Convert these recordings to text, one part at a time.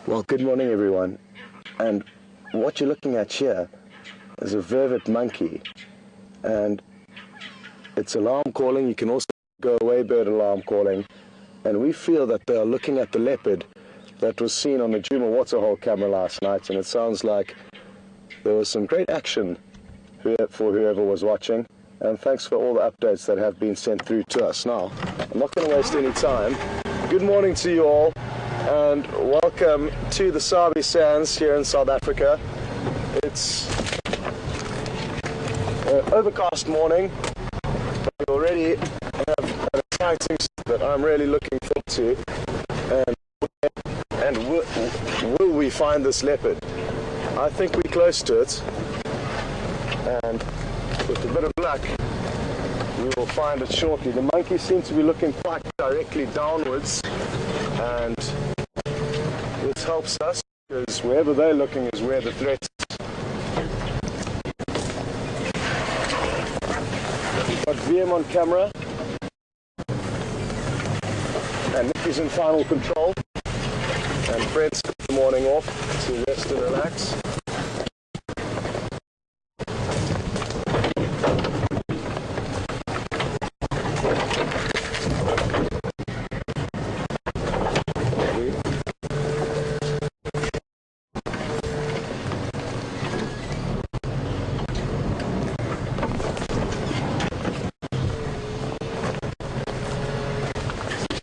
Well, good morning everyone, and what you're looking at here is a vervet monkey, and it's alarm calling. You can also go away bird alarm calling, and we feel that they are looking at the leopard that was seen on the Djuma waterhole camera last night, and it sounds like there was some great action for whoever was watching, and thanks for all the updates that have been sent through to us. Now, I'm not going to waste any time. Good morning to you all, and welcome to the Sabi Sands here in South Africa. It's an overcast morning, but we already have an exciting that I'm really looking forward to. And will we find this leopard? I think we're close to it, and with a bit of luck, we will find it shortly. The monkeys seem to be looking quite directly downwards, and this helps us because wherever they're looking is where the threat is. We've got VM on camera, and Nick is in final control, and Brent's got the morning off to rest and relax.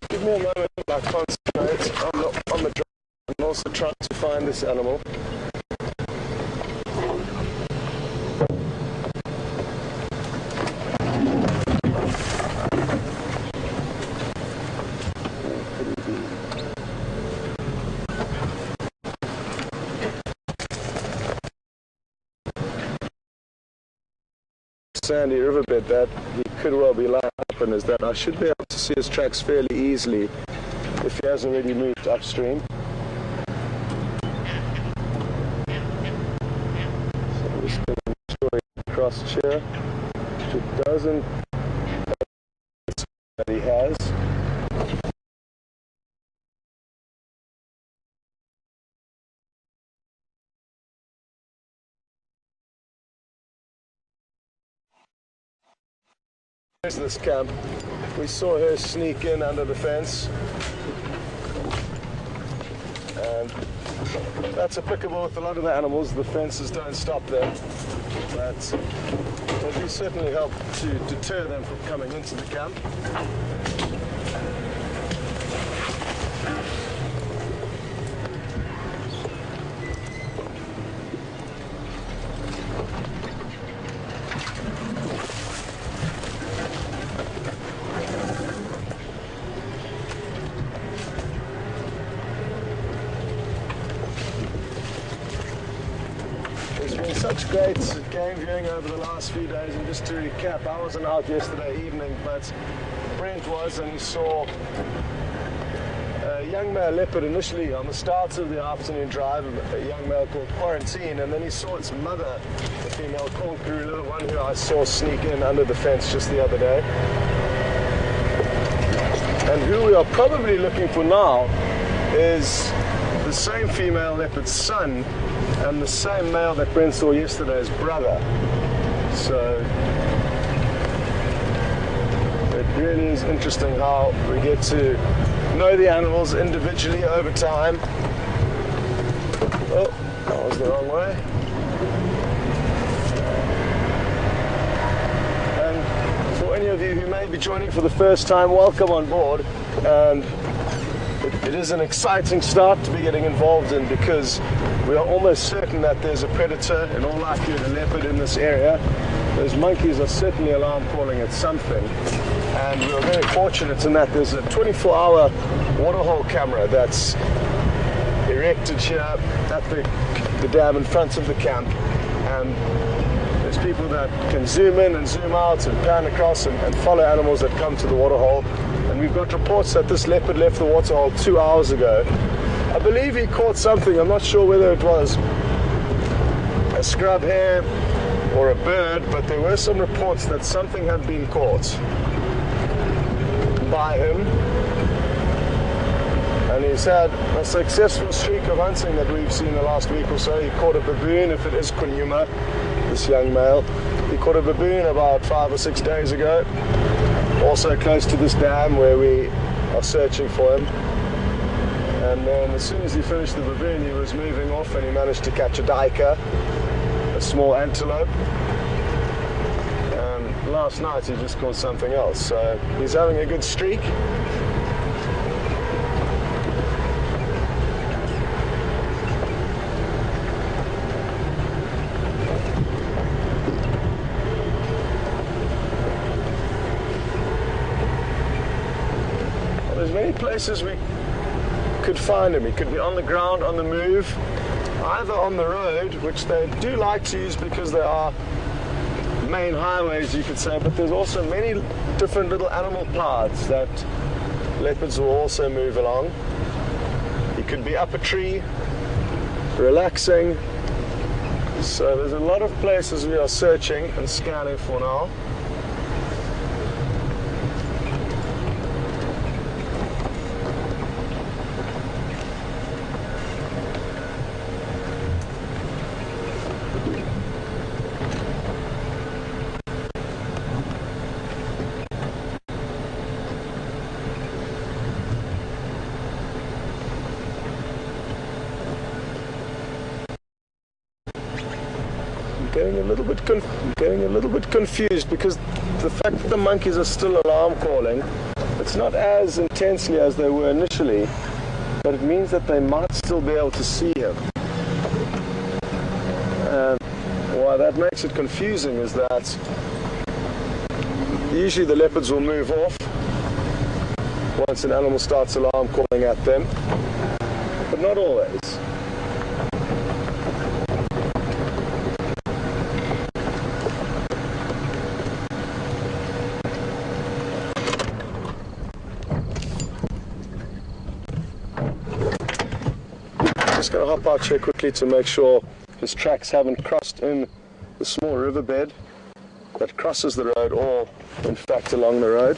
Give me a moment to concentrate on the drive and also trying to find this animal. Sandy riverbed that he could well be lying up in is that I should be able to see his tracks fairly easily if he hasn't already moved upstream. So I'm just going to make sure he crossed here, which it doesn't that he has. Here's this camp. We saw her sneak in under the fence, and that's applicable with a lot of the animals. The fences don't stop them, but they do certainly help to deter them from coming into the camp. Such great game viewing over the last few days, and just to recap, I wasn't out yesterday evening, but Brent was, and he saw a young male leopard initially on the start of the afternoon drive, a young male called Quarantine, and then he saw its mother, the female called Kunyuma, the one who I saw sneak in under the fence just the other day. And who we are probably looking for now is the same female leopard's son and the same male that Brent saw yesterday's brother. So it really is interesting how we get to know the animals individually over time. Oh, that was the wrong way. And for any of you who may be joining for the first time, welcome on board. And it is an exciting start to be getting involved in, because we are almost certain that there's a predator, in all likelihood a leopard, in this area. Those monkeys are certainly alarm calling at something, and we are very fortunate in that there's a 24-hour waterhole camera that's erected here at the dam in front of the camp, and there's people that can zoom in and zoom out and pan across and follow animals that come to the waterhole. And we've got reports that this leopard left the waterhole 2 hours ago. I believe he caught something. I'm not sure whether it was a scrub hare or a bird, but there were some reports that something had been caught by him. And he's had a successful streak of hunting that we've seen the last week or so. He caught a baboon, if it is Kunyuma, this young male. He caught a baboon about 5 or 6 days ago, also close to this dam where we are searching for him. And then as soon as he finished the baboon, he was moving off and he managed to catch a duiker, a small antelope. And last night he just caught something else. So he's having a good streak. There's many places we could find him. He could be on the ground, on the move, either on the road, which they do like to use because there are main highways, you could say, but there's also many different little animal paths that leopards will also move along. He could be up a tree, relaxing. So there's a lot of places we are searching and scanning for now. Getting a little bit confused because the fact that the monkeys are still alarm calling, it's not as intensely as they were initially, but it means that they might still be able to see him. And why that makes it confusing is that usually the leopards will move off once an animal starts alarm calling at them, but not always. Just going to hop out here quickly to make sure his tracks haven't crossed in the small riverbed that crosses the road or in fact along the road.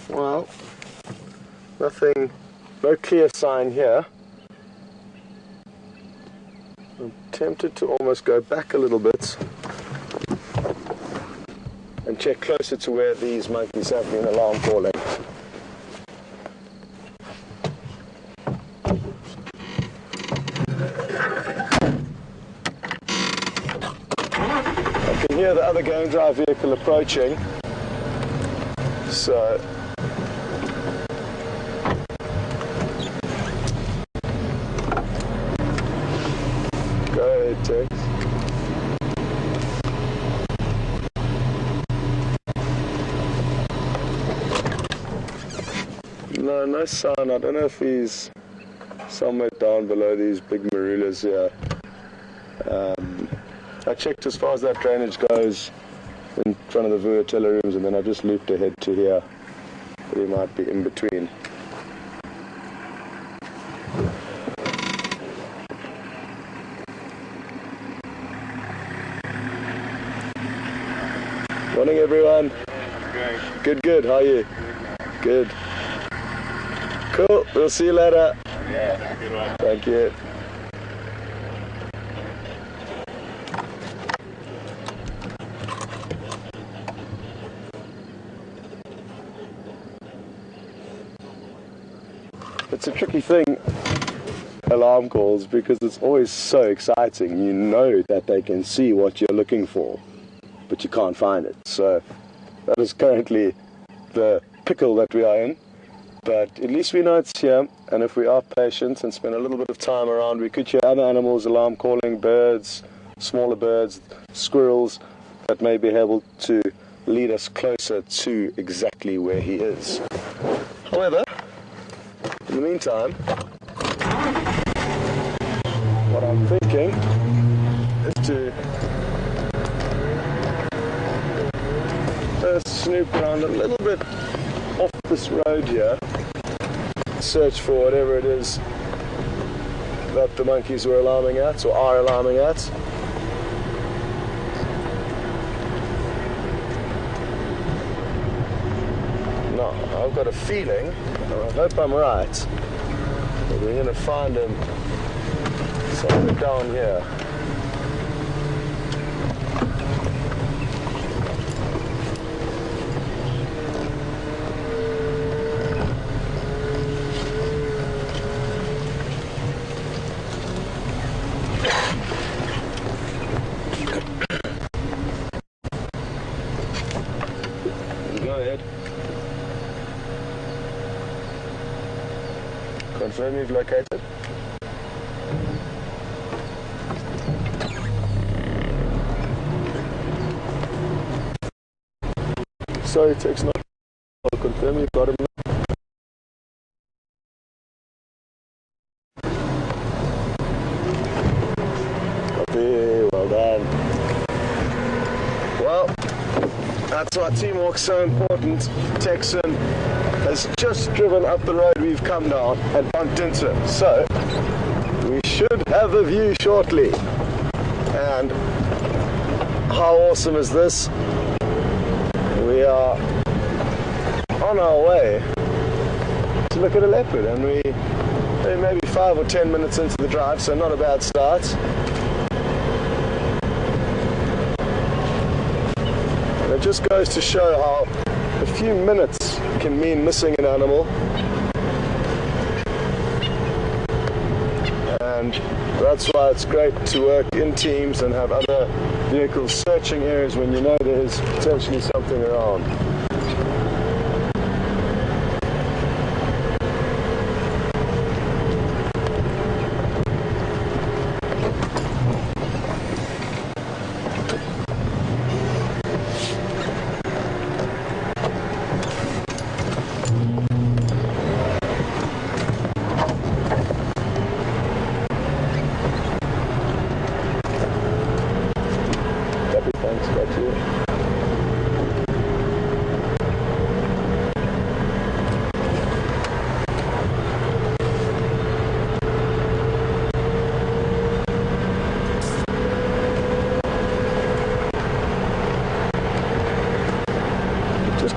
Well, nothing, no clear sign here. I'm tempted to almost go back a little bit and check closer to where these monkeys have been alarm calling. I can hear the other game drive vehicle approaching, so Tex. No sign. I don't know if he's somewhere down below these big marulas here. I checked as far as that drainage goes in front of the Vuatella rooms, and then I just looped ahead to here. But he might be in between. Morning, everyone. Good. How are you? Good. Cool. We'll see you later. Yeah, good one. Thank you. It's a tricky thing, alarm calls, because it's always so exciting. You know that they can see what you're looking for, but you can't find it. So that is currently the pickle that we are in. But at least we know it's here, and if we are patient and spend a little bit of time around, we could hear other animals alarm calling, birds, smaller birds, squirrels, that may be able to lead us closer to exactly where he is. However, in the meantime, what I'm thinking is to snoop around a little bit off this road here, search for whatever it is that the monkeys were alarming at, or are alarming at. Now, I've got a feeling, and I hope I'm right, that we're going to find him somewhere down here. Confirm you've located. Sorry, text not. I'll confirm you've got him. Copy, well done. Well, that's why teamwork's so important. Texan has just driven up the road we've come down and bumped into him. So, we should have a view shortly. And how awesome is this? We are on our way to look at a leopard, and we're maybe 5 or 10 minutes into the drive, so not a bad start. And it just goes to show how a few minutes can mean missing an animal, and that's why it's great to work in teams and have other vehicles searching areas when you know there's potentially something around.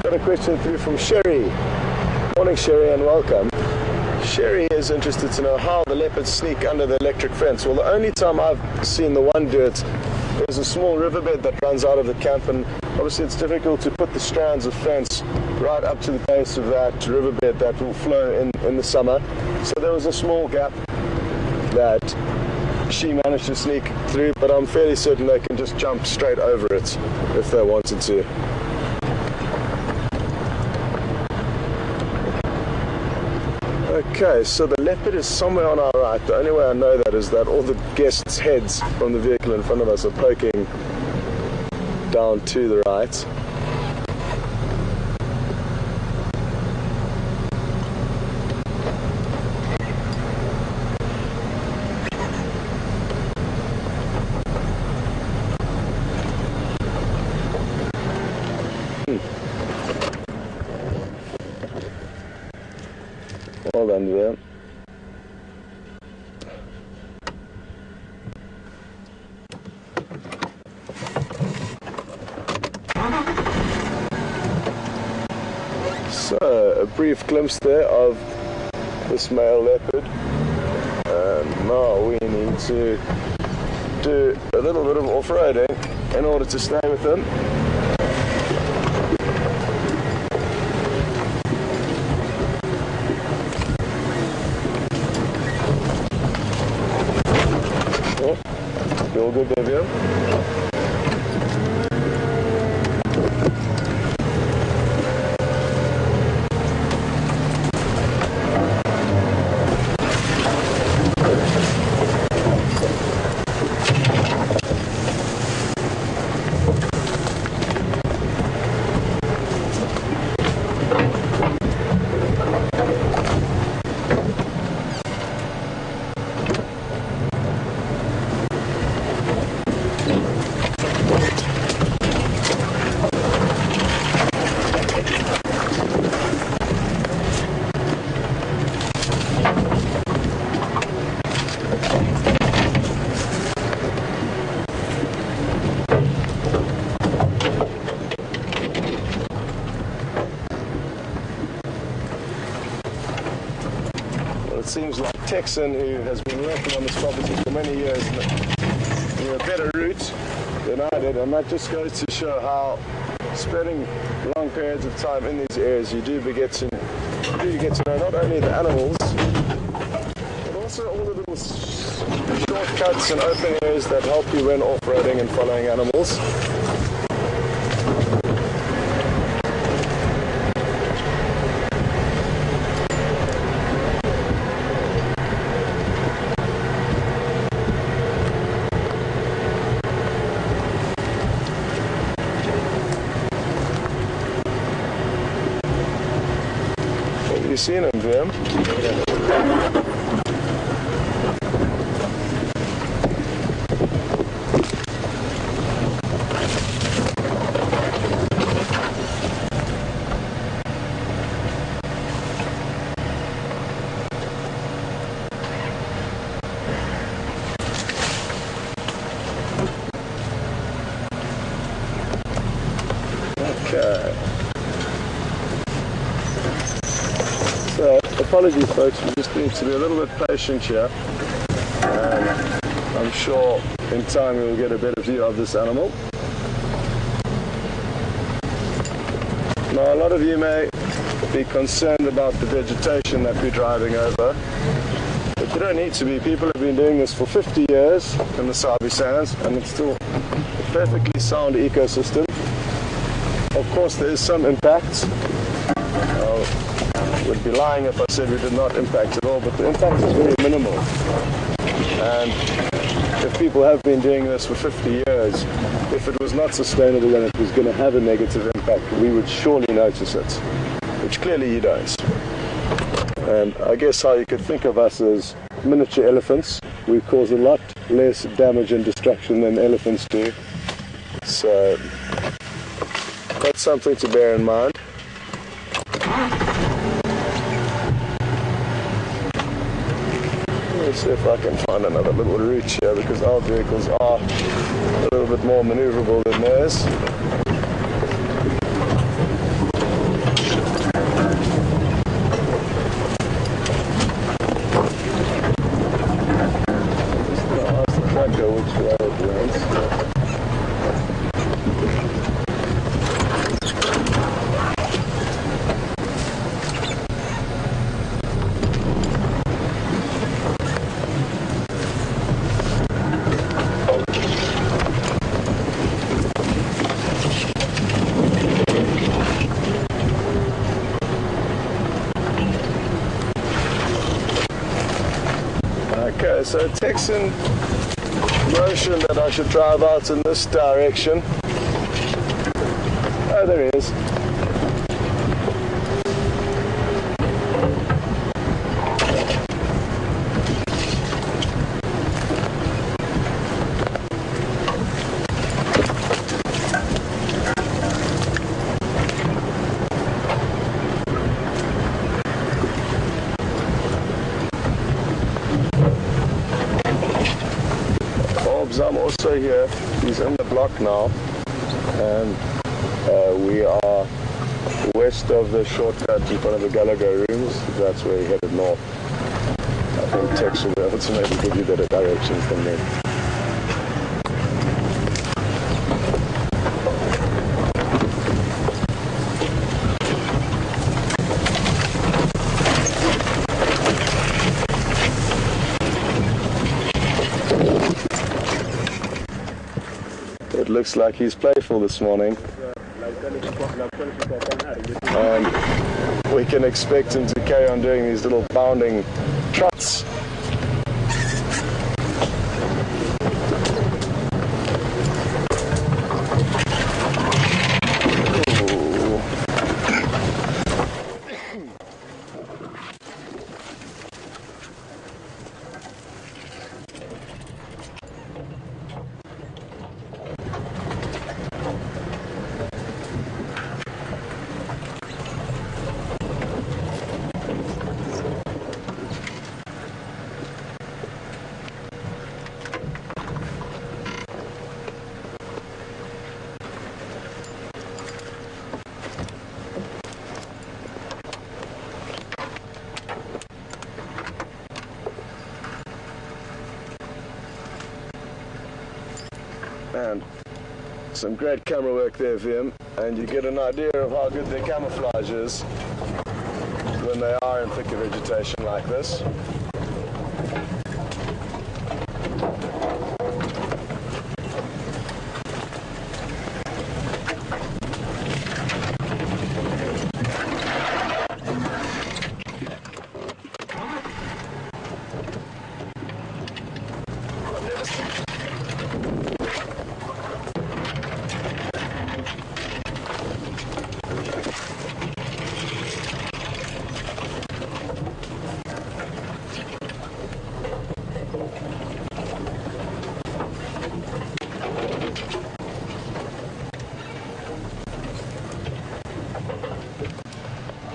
Got a question through from Sherry. Morning, Sherry, and welcome. Sherry is interested to know how the leopards sneak under the electric fence. Well, the only time I've seen the one do it, there's a small riverbed that runs out of the camp, and obviously it's difficult to put the strands of fence right up to the base of that riverbed that will flow in the summer. So there was a small gap that she managed to sneak through, but I'm fairly certain they can just jump straight over it if they wanted to. Okay, so the leopard is somewhere on our right. The only way I know that is that all the guests' heads from the vehicle in front of us are poking down to the right. Well done there. So, a brief glimpse there of this male leopard, and now we need to do a little bit of off-roading in order to stay with him. All good, Davio. seems like Texan, who has been working on this property for many years, knew a better route than I did, and that just goes to show how spending long periods of time in these areas, you do get to know not only the animals, but also all the little shortcuts and open areas that help you when off-roading and following animals. Have you seen him, Jim? Okay. So, apologies folks, we just need to be a little bit patient here. I'm sure in time we'll get a better view of this animal. Now a lot of you may be concerned about the vegetation that we're driving over, but you don't need to be. People have been doing this for 50 years in the Sabi Sands, and it's still a perfectly sound ecosystem. Of course there is some impact. I would be lying if I said we did not impact at all, but the impact is very minimal. And if people have been doing this for 50 years, if it was not sustainable and it was going to have a negative impact, we would surely notice it, which clearly you don't. And I guess how you could think of us as miniature elephants, we cause a lot less damage and destruction than elephants do. So that's something to bear in mind. Let's see if I can find another little route here, because our vehicles are a little bit more maneuverable than theirs. Just ask the tractor which way it went. Okay, so Texan motion that I should drive out in this direction. Oh, there he is. I'm also here. He's in the block now, and we are west of the shortcut in front of the Gallagher rooms. That's where he headed north. I think Tex will be able to maybe give you better directions than me. It looks like he's playful this morning, and we can expect him to carry on doing these little bounding trots. And some great camera work there, Vim, and you get an idea of how good their camouflage is when they are in thicker vegetation like this.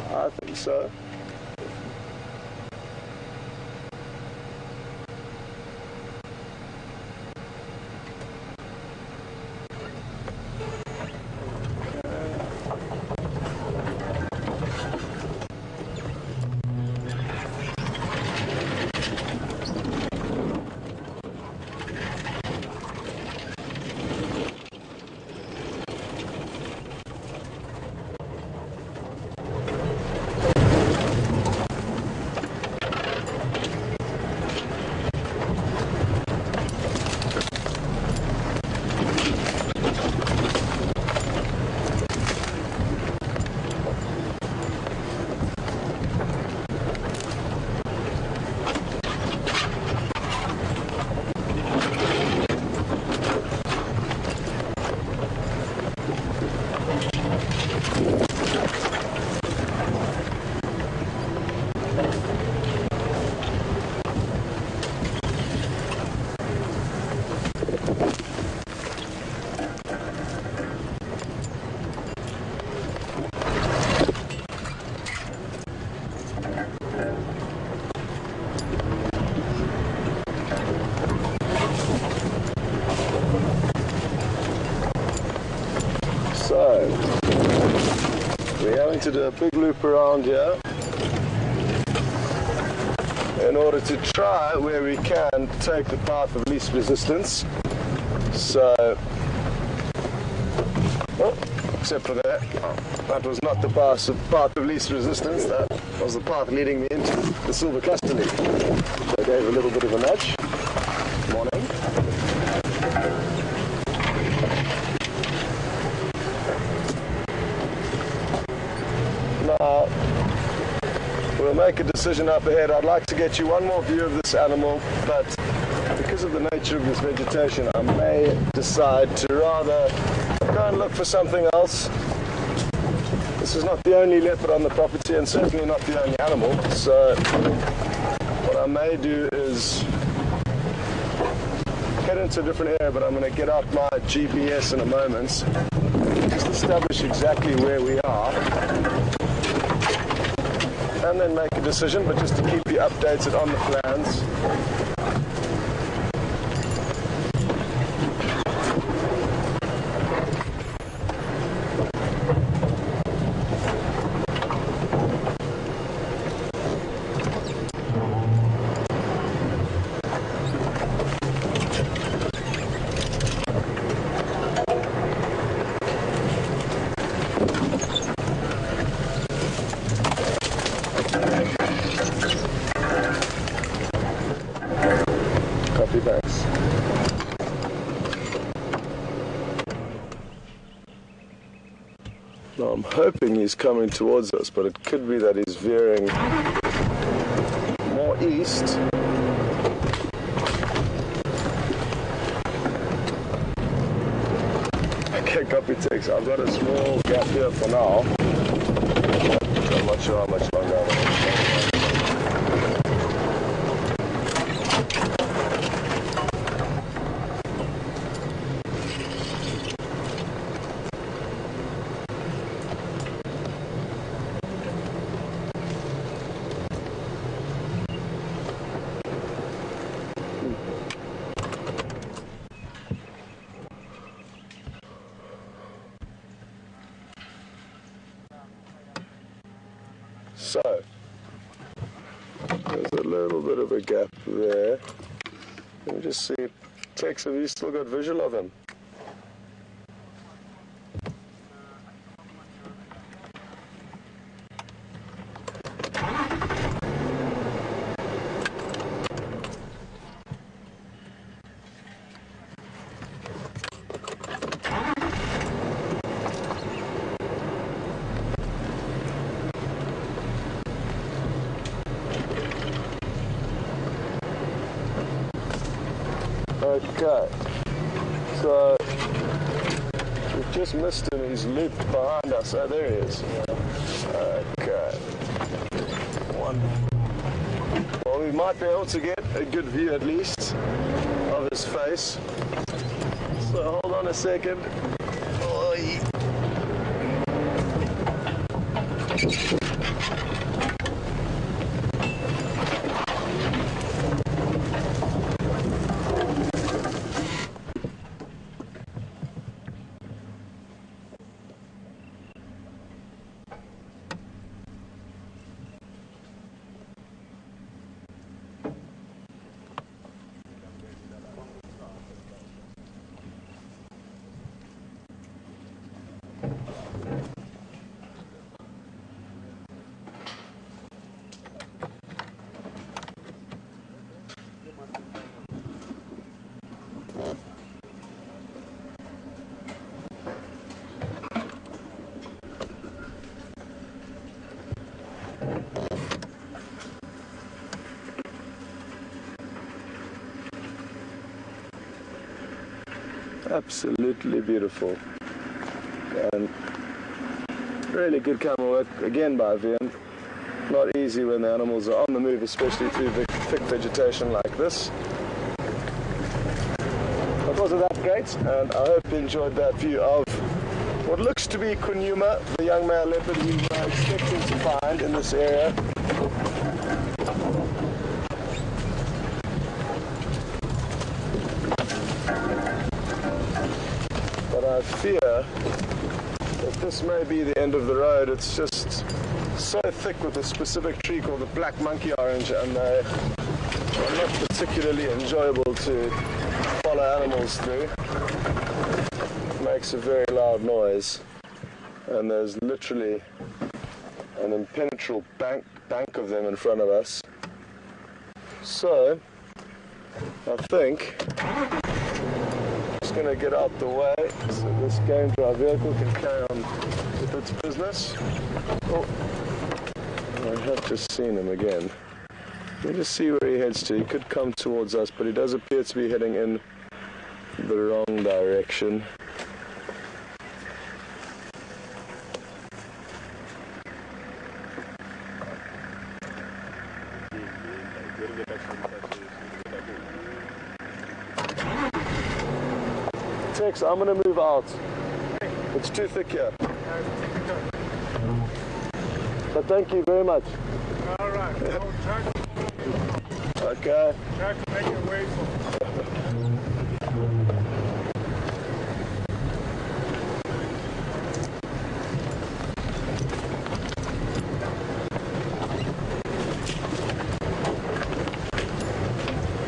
I think so. So, we're having to do a big loop around here in order to try, where we can, take the path of least resistance. So, except for that, that was not the path of least resistance, that was the path leading me into the silver cluster leaf. So I gave a little bit of a nudge. Morning. Now, we'll make a decision up ahead. I'd like to get you one more view of this animal, but because of the nature of this vegetation, I may decide to rather go and look for something else. This is not the only leopard on the property, and certainly not the only animal, so what I may do is head into a different area, but I'm going to get out my GPS in a moment, just establish exactly where we are, and then make a decision, but just to keep you updated on the plans. Copy, thanks. Now I'm hoping he's coming towards us, but it could be that he's veering more east. Okay, copy text. I've got a small gap here for now. I'm not sure how much longer I'm going to. So, there's a little bit of a gap there. Let me just see. Tex, have you still got visual of him? Okay. So we've just missed him. He's looped behind us. Oh, there he is. Okay. One. Well, we might be able to get a good view at least of his face. So hold on a second. Oi. Absolutely beautiful, and really good camera work again by Vian. Not easy when the animals are on the move, especially through thick vegetation like this. But wasn't that great? And I hope you enjoyed that view of what looks to be Kunyuma, the young male leopard we were expecting to find in this area. I fear that this may be the end of the road. It's just so thick with a specific tree called the black monkey orange, and they are not particularly enjoyable to follow animals through. It makes a very loud noise, and there's literally an impenetrable bank of them in front of us. So I think going to get out the way so this game drive vehicle can carry on with its business. Oh, I have just seen him again. Let me just see where he heads to. He could come towards us, but he does appear to be heading in the wrong direction. I'm going to move out. It's too thick here. But thank you very much. All right. Okay. Try to make it wasteful.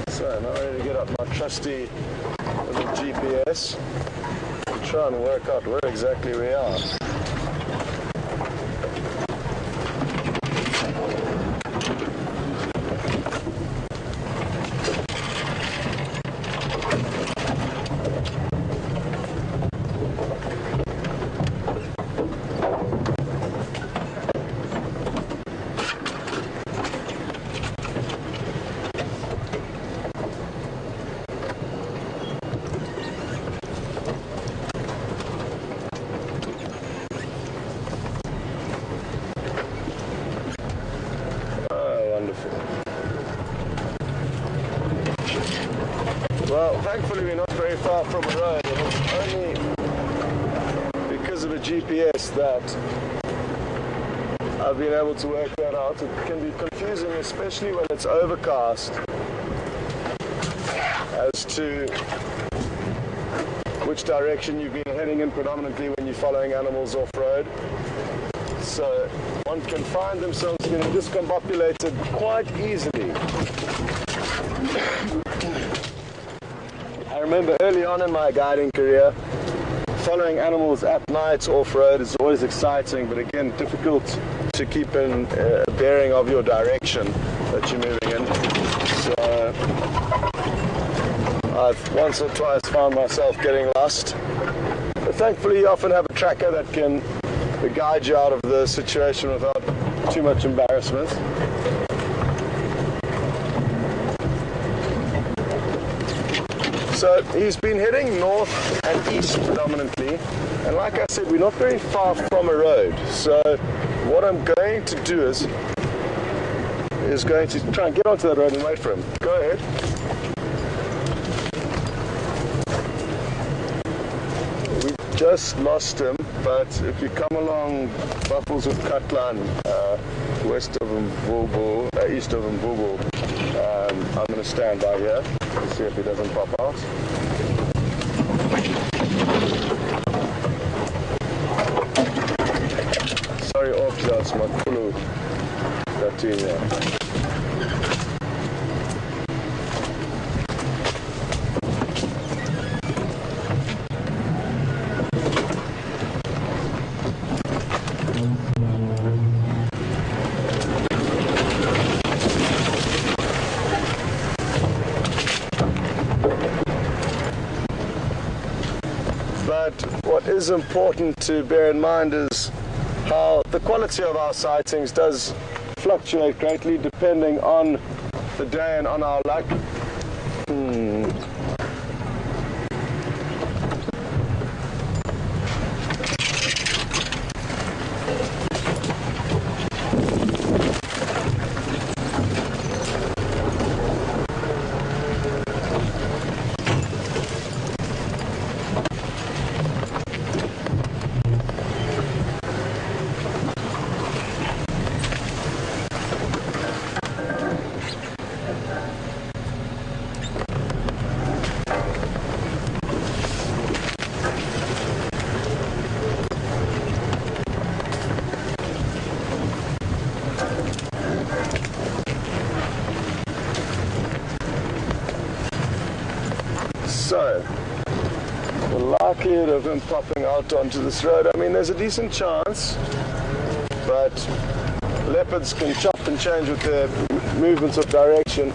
So now I'm ready to get up my trusty little GPS and try and work out where exactly we are. Well, thankfully we're not very far from a road, and it's only because of a GPS that I've been able to work that out. It can be confusing, especially when it's overcast, as to which direction you've been heading in predominantly when you're following animals off-road. So one can find themselves getting discombobulated quite easily. I remember early on in my guiding career, following animals at night off-road is always exciting, but again difficult to keep in a bearing of your direction that you're moving in. So I've once or twice found myself getting lost, but thankfully you often have a tracker that can guide you out of the situation without too much embarrassment. So he's been heading north and east predominantly, and like I said, we're not very far from a road. So what I'm going to do is going to try and get onto that road and wait for him. Go ahead. We just lost him, but if you come along Buffles with Katlan, west of Mvubu, east of Mvubu, I'm going to stand by here to see if he doesn't pop out. Sorry, that's my kulu. That team there. But what is important to bear in mind is how the quality of our sightings does fluctuate greatly depending on the day and on our luck. So, the likelihood of him popping out onto this road, I mean, there's a decent chance, but leopards can chop and change with their movements of direction.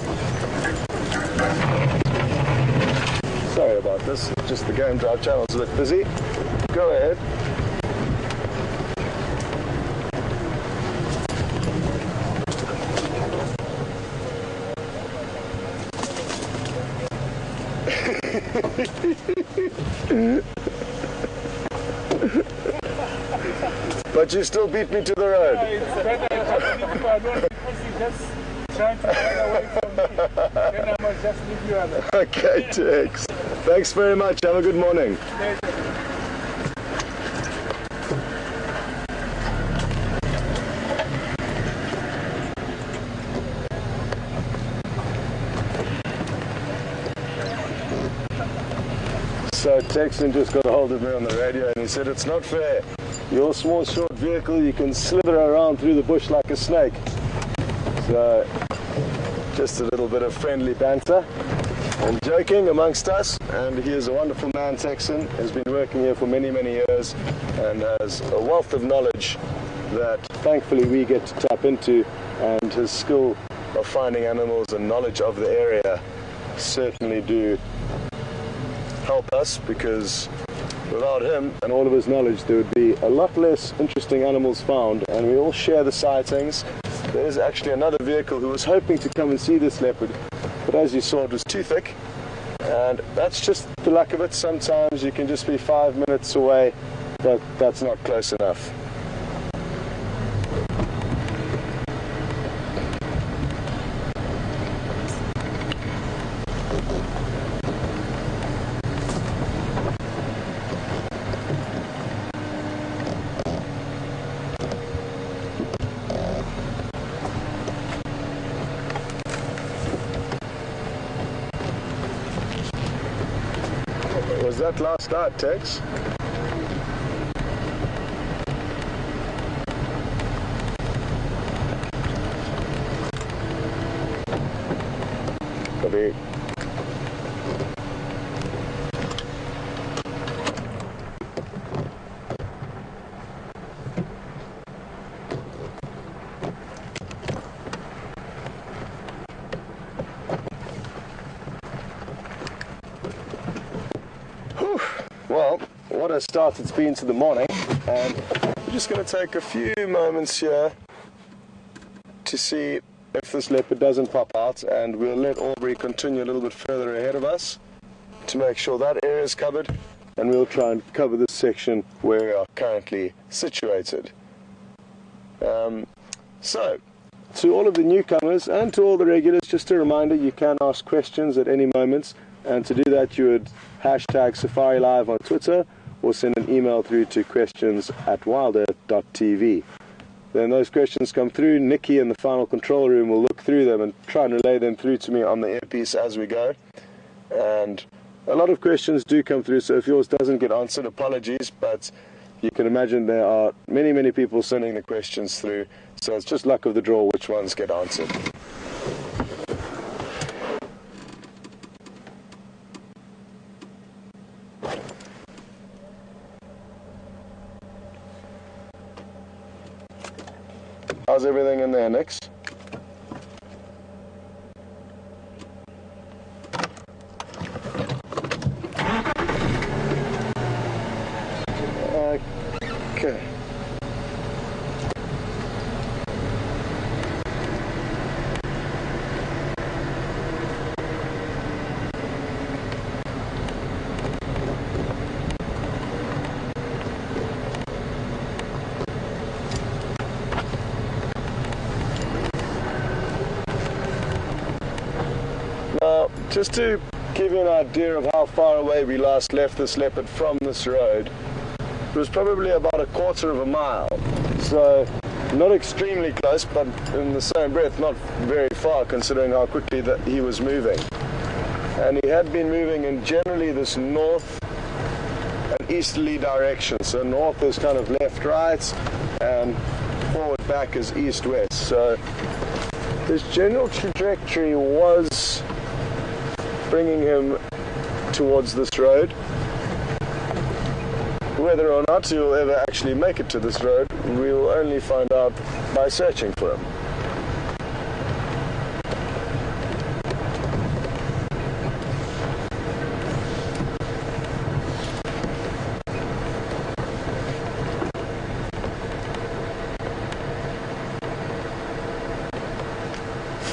Sorry about this, just the game drive channel's a bit busy. Go ahead. But you still beat me to the road. Yeah, it's better because you just trying to run away from me. Then I must just leave you alone. Okay, Tex. Thanks very much. Have a good morning. So Texan just got a hold of me on the radio and he said, it's not fair. Your small short vehicle, you can slither around through the bush like a snake. So just a little bit of friendly banter and joking amongst us. And he is a wonderful man, Texan, has been working here for many, many years and has a wealth of knowledge that thankfully we get to tap into, and his skill of finding animals and knowledge of the area certainly do help us, because without him and all of his knowledge there would be a lot less interesting animals found, and we all share the sightings. There's actually another vehicle who was hoping to come and see this leopard, but as you saw it was too thick, and that's just the luck of it. Sometimes you can just be 5 minutes away, but that's not close enough. Was that last night, Tex? Copy. Well, what a start it's been to the morning, and we're just going to take a few moments here to see if this leopard doesn't pop out, and we'll let Aubrey continue a little bit further ahead of us to make sure that area is covered, and we'll try and cover this section where we are currently situated. So, to all of the newcomers and to all the regulars, just a reminder, you can ask questions at any moment, and to do that you would hashtag Safari Live on Twitter or send an email through to questions@wildearth.tv. Then those questions come through, Nikki in the final control room will look through them and try and relay them through to me on the earpiece as we go. And a lot of questions do come through, so if yours doesn't get answered, apologies, but you can imagine there are many, many people sending the questions through, so it's just luck of the draw which ones get answered. How's everything in there, Nix? Okay. Now, just to give you an idea of how far away we last left this leopard from this road, it was probably about a quarter of a mile, so not extremely close, but in the same breath not very far considering how quickly that he was moving. And he had been moving in generally this north and easterly direction, so north is kind of left-right and forward back is east-west, so his general trajectory was bringing him towards this road. Whether or not he'll ever actually make it to this road, we'll only find out by searching for him.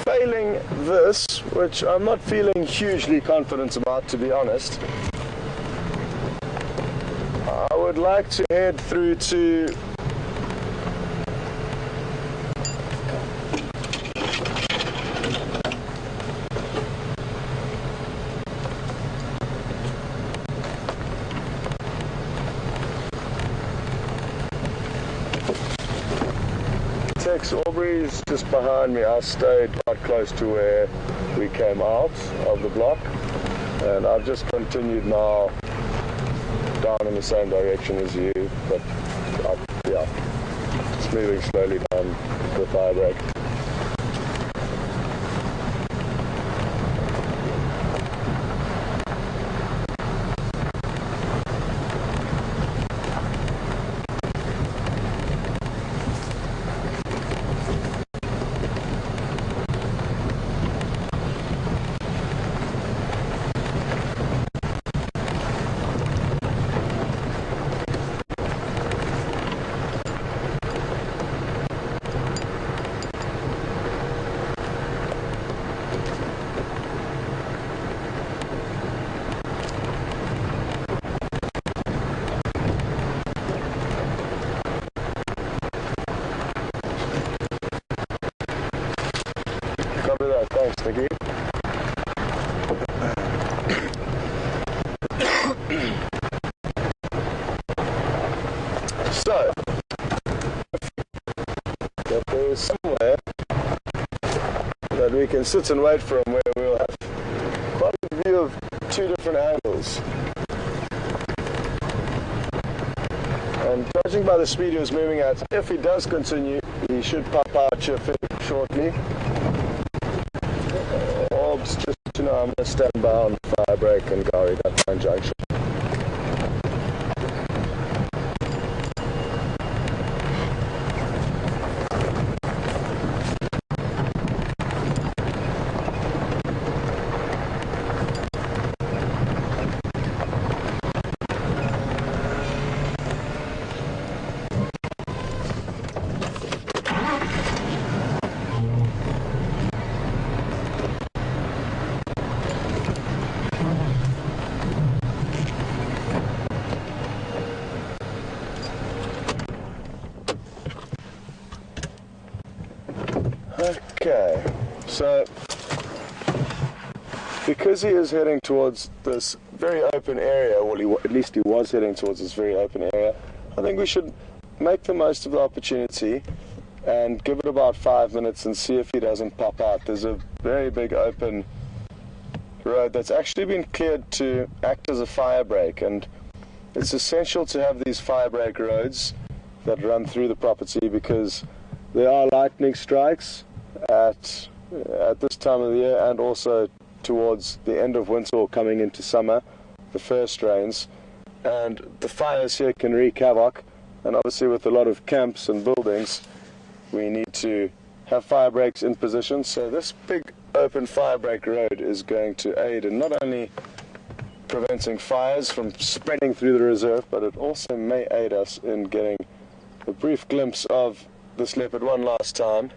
Failing this, which I'm not feeling hugely confident about, to be honest, I would like to head through to Tex Aubrey's just behind me. I stayed quite close to where we came out of the block, and I've just continued now down in the same direction as you, but yeah, just moving slowly down the fire break. Copy that, thanks, Nikki. So, if there is somewhere that we can sit and wait for him where we'll have quite a view of two different angles. And judging by the speed he was moving at, if he does continue, he should pop out here fairly shortly. Orbs, just to know, I'm going to stand by on fire break and Gary that line junction. So, because he is heading towards this very open area, well, at least he was heading towards this very open area, I think we should make the most of the opportunity and give it about 5 minutes and see if he doesn't pop out. There's a very big open road that's actually been cleared to act as a fire break, and it's essential to have these fire break roads that run through the property because there are lightning strikes at this time of the year, and also towards the end of winter or coming into summer, the first rains, and the fires here can wreak havoc. And obviously with a lot of camps and buildings, we need to have fire breaks in position. So this big open fire break road is going to aid in not only preventing fires from spreading through the reserve, but it also may aid us in getting a brief glimpse of this leopard one last time.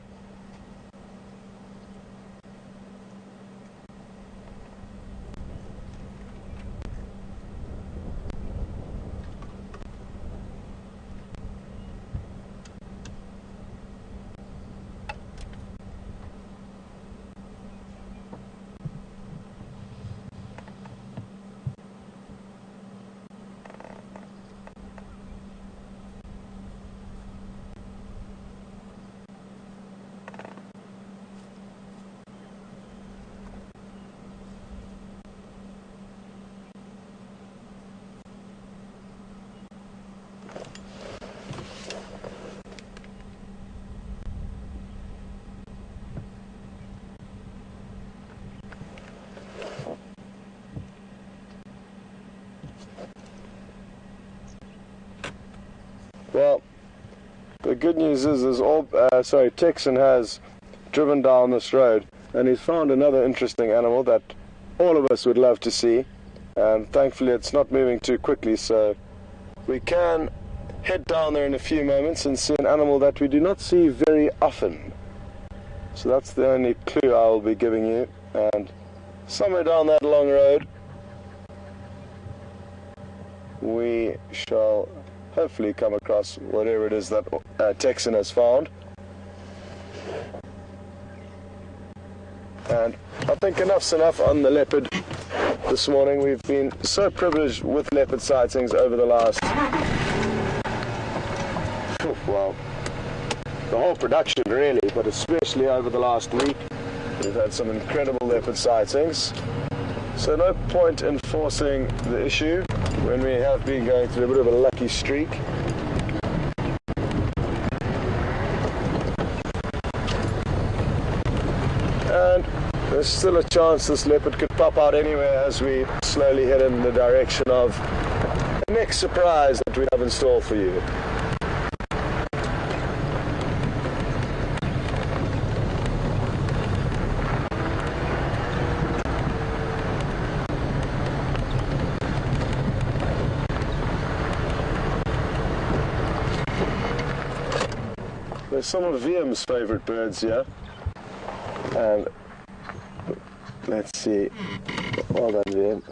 Well, the good news is Texan has driven down this road and he's found another interesting animal that all of us would love to see, and thankfully it's not moving too quickly, so we can head down there in a few moments and see an animal that we do not see very often. So that's the only clue I will be giving you, and somewhere down that long road we shall hopefully come across whatever it is that Texan has found. And I think enough's enough on the leopard this morning. We've been so privileged with leopard sightings over the last, well, the whole production really, but especially over the last week. We've had some incredible leopard sightings. So no point in forcing the issue when we have been going through a bit of a lucky streak. And there's still a chance this leopard could pop out anywhere as we slowly head in the direction of the next surprise that we have in store for you. There's some of Viam's favorite birds here, and let's see, well done Viam.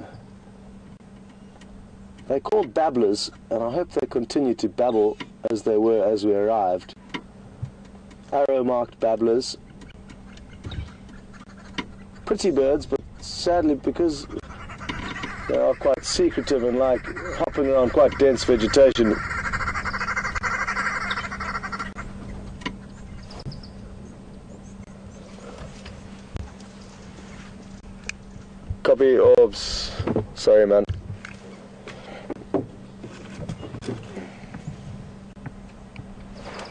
They're called babblers, and I hope they continue to babble as they were as we arrived. Arrow-marked babblers. Pretty birds, but sadly because they are quite secretive and like hopping around quite dense vegetation, copy orbs. Sorry, man.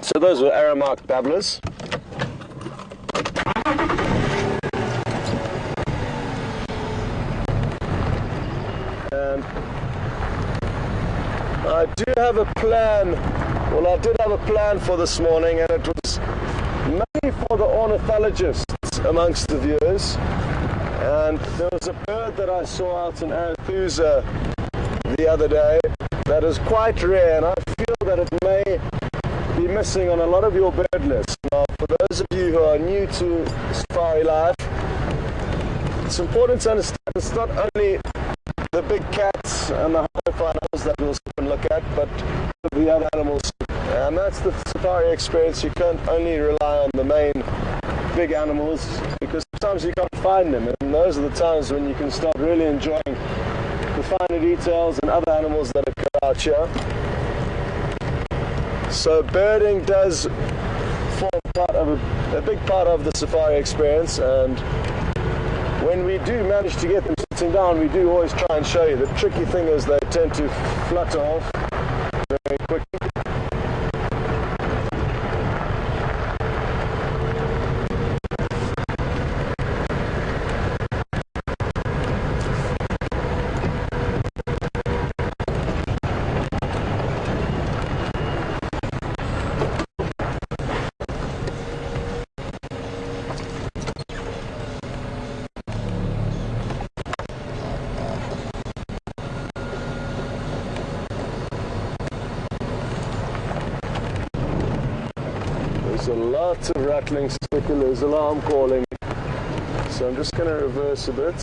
So those were arrow-marked babblers. And I do have a plan. Well, I did have a plan for this morning, and it was mainly for the ornithologists amongst the viewers. And there was a bird that I saw out in Arethusa the other day that is quite rare, and I feel that it may be missing on a lot of your bird lists. Now, for those of you who are new to safari life, it's important to understand it's not only the big cats and the high finals that we'll stop and look at, but the other animals. And that's the safari experience. You can't only rely on the main big animals, because sometimes you can't find them, and those are the times when you can start really enjoying the finer details and other animals that occur out here. So birding does form part of a big part of the safari experience, and when we do manage to get them sitting down, we do always try and show you. The tricky thing is they tend to flutter off very quickly. There's a lot of rattling sticulars, alarm calling, so I'm just going to reverse a bit.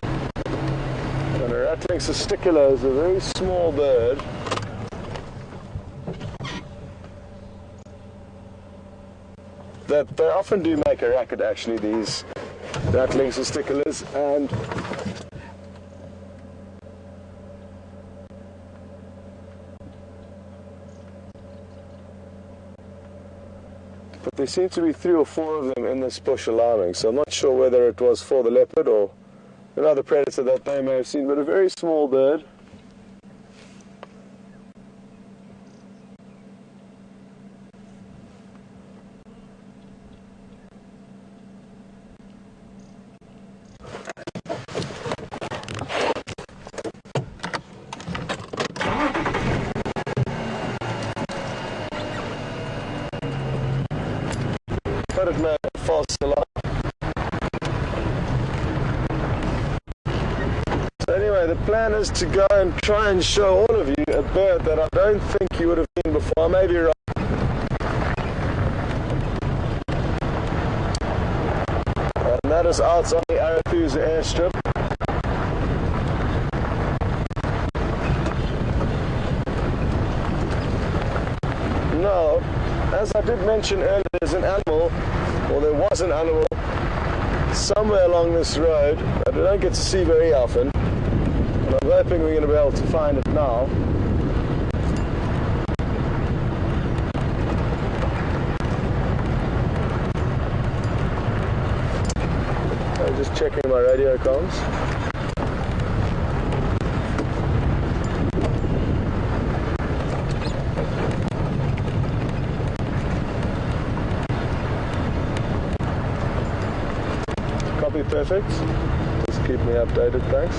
And a rattling sticular is a very small bird. That they often do make a racket, actually, these rattling sticulars, and but there seem to be 3 or 4 of them in this bush alarming, so I'm not sure whether it was for the leopard or another predator that they may have seen, but a very small bird. But it may have false alarm. So anyway, the plan is to go and try and show all of you a bird that I don't think you would have seen before. I may be wrong. And that is out on the Arathusa airstrip. Now, as I did mention earlier, there's an animal, or there was an animal, somewhere along this road that we don't get to see very often, and I'm hoping we're going to be able to find it now. I'm just checking my radio comms. Perfect. Just keep me updated, thanks.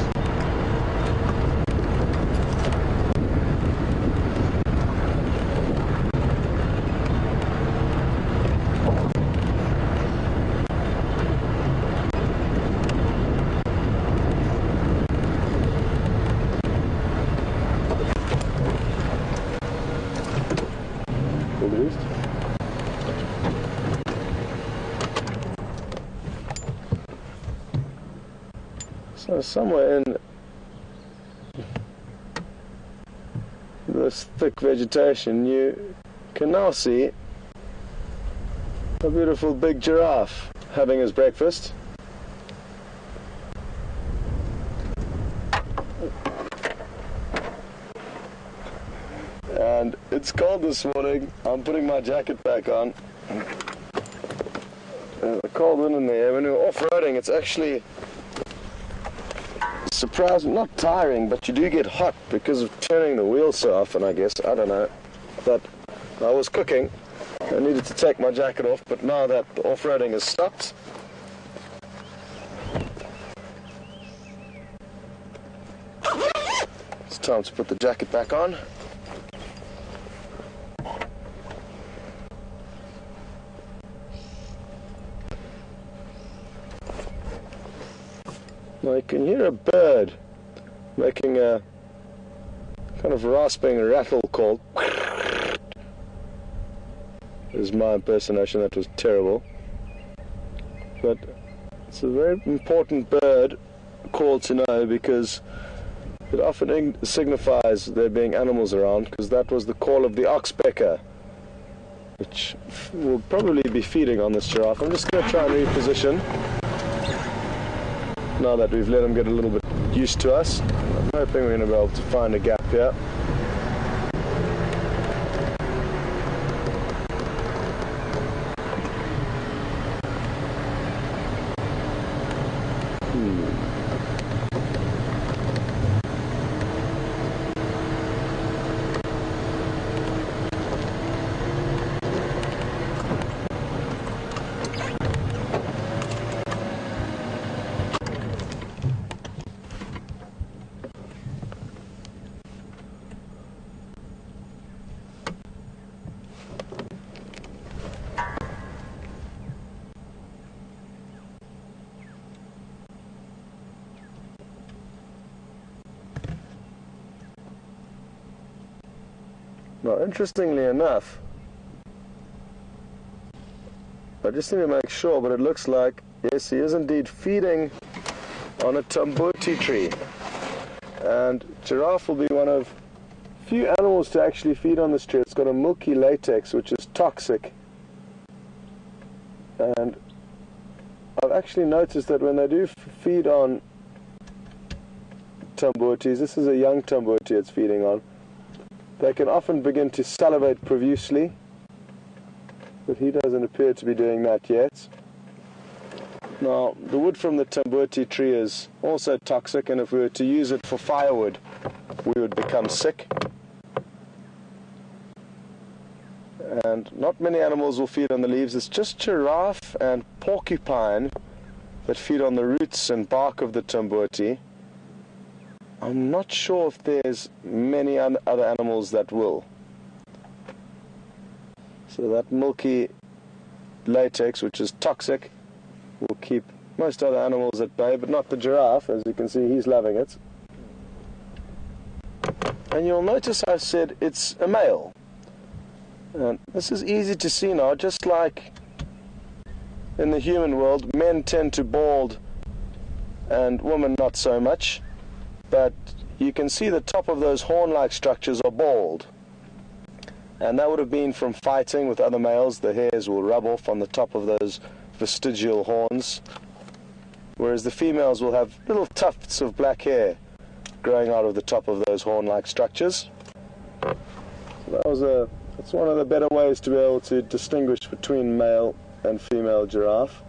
So somewhere in this thick vegetation you can now see a beautiful big giraffe having his breakfast. And it's cold this morning. I'm putting my jacket back on. There's a cold wind in the air. When we're off-roading, it's actually surprising, not tiring, but you do get hot because of turning the wheel so often, I guess. I don't know. But I was cooking. I needed to take my jacket off, but now that the off-roading has stopped, it's time to put the jacket back on. Now you can hear a bird making a kind of rasping rattle call. This is my impersonation, that was terrible. But it's a very important bird call to know because it often signifies there being animals around, because that was the call of the oxpecker which will probably be feeding on this giraffe. I'm just going to try and reposition now that we've let him get a little bit used to us. I'm hoping we're going to be able to find a gap here. Now, interestingly enough, I just need to make sure, but it looks like, yes, he is indeed feeding on a tamboti tree. And giraffe will be one of few animals to actually feed on this tree. It's got a milky latex, which is toxic. And I've actually noticed that when they do feed on tambotis, this is a young tamboti it's feeding on, they can often begin to salivate profusely, but he doesn't appear to be doing that yet. Now, the wood from the tamboti tree is also toxic, and if we were to use it for firewood, we would become sick. And not many animals will feed on the leaves. It's just giraffe and porcupine that feed on the roots and bark of the tamboti. I'm not sure if there's many other animals that will. So that milky latex, which is toxic, will keep most other animals at bay, but not the giraffe. As you can see, he's loving it. And you'll notice I said it's a male. And this is easy to see now, just like in the human world, men tend to bald and women not so much. But you can see the top of those horn-like structures are bald. And that would have been from fighting with other males. The hairs will rub off on the top of those vestigial horns. Whereas the females will have little tufts of black hair growing out of the top of those horn-like structures. So that's one of the better ways to be able to distinguish between male and female giraffe.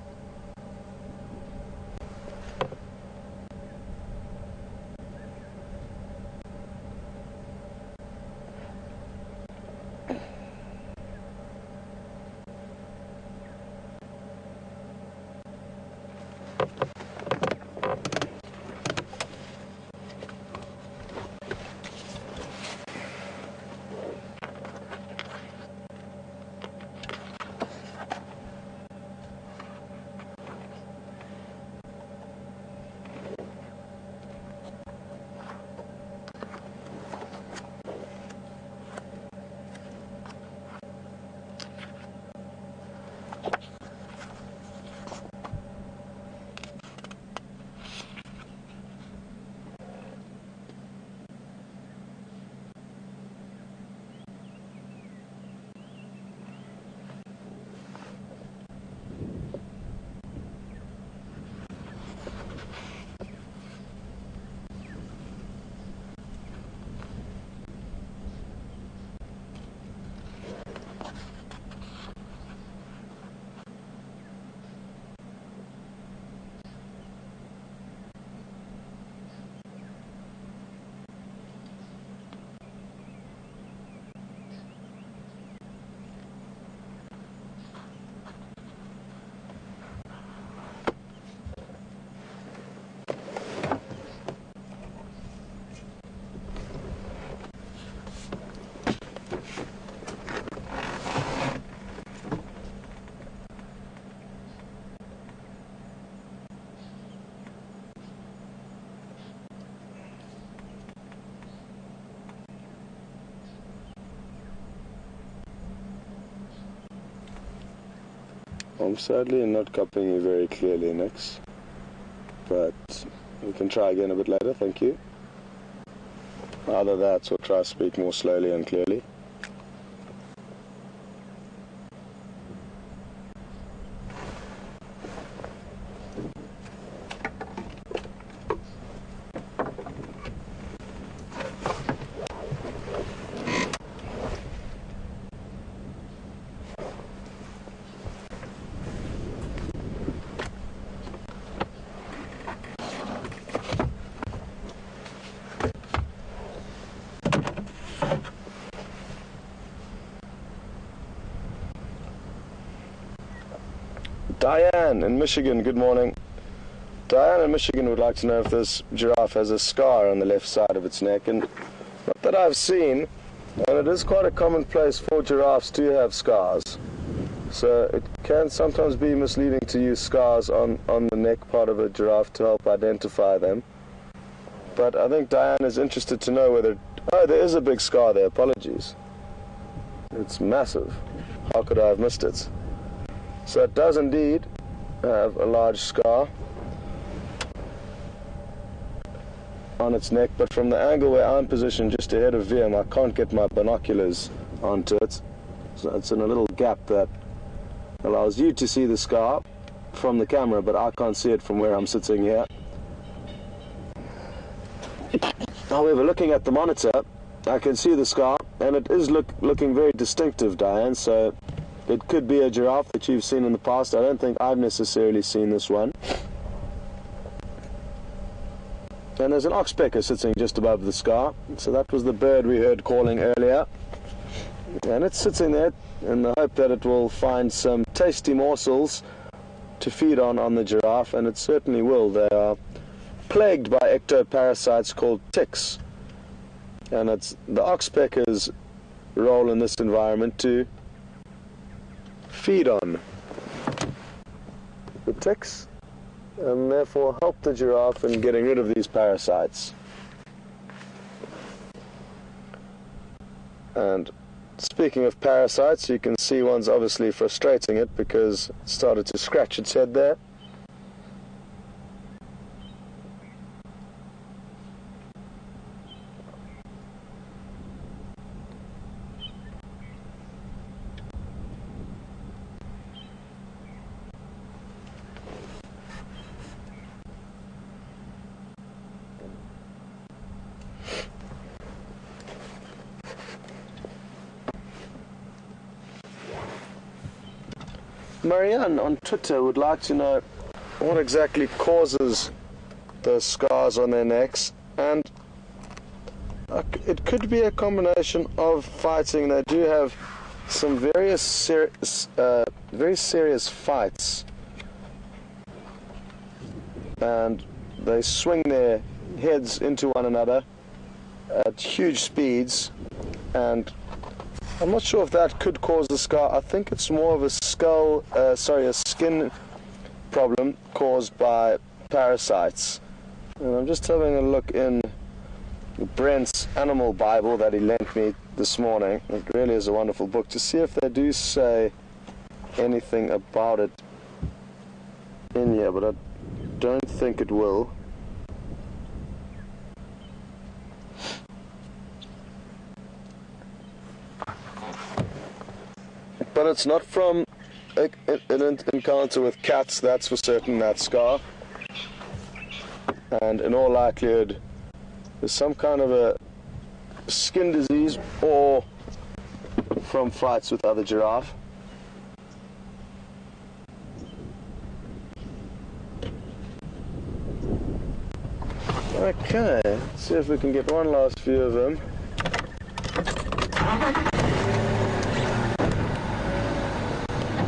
I'm sadly not copying you very clearly, Nix, but we can try again a bit later, thank you. Either that or try to speak more slowly and clearly. Diane in Michigan, good morning. Diane in Michigan would like to know if this giraffe has a scar on the left side of its neck, and not that I've seen, and it is quite a commonplace for giraffes to have scars. So it can sometimes be misleading to use scars on the neck part of a giraffe to help identify them. But I think Diane is interested to know whether... Oh, there is a big scar there, apologies. It's massive. How could I have missed it? So it does indeed have a large scar on its neck, but from the angle where I'm positioned just ahead of VM, I can't get my binoculars onto it. So it's in a little gap that allows you to see the scar from the camera, but I can't see it from where I'm sitting here. However, looking at the monitor, I can see the scar, and it is looking very distinctive, Diane, so it could be a giraffe that you've seen in the past. I don't think I've necessarily seen this one. And there's an oxpecker sitting just above the scar, so that was the bird we heard calling earlier. And it's sitting there in the hope that it will find some tasty morsels to feed on the giraffe, and it certainly will. They are plagued by ectoparasites called ticks, and it's the oxpecker's role in this environment to feed on the ticks and therefore help the giraffe in getting rid of these parasites. And speaking of parasites, you can see one's obviously frustrating it because it started to scratch its head there. Marianne on Twitter would like to know what exactly causes those scars on their necks, and it could be a combination of fighting. They do have some very serious fights, and they swing their heads into one another at huge speeds, and I'm not sure if that could cause the scar. I think it's more of a a skin problem caused by parasites. And I'm just having a look in Brent's Animal Bible that he lent me this morning. It really is a wonderful book, to see if they do say anything about it in here, but I don't think it will. But it's not from an encounter with cats, that's for certain, that scar. And in all likelihood, there's some kind of a skin disease or from fights with other giraffe. Okay, let's see if we can get one last view of him.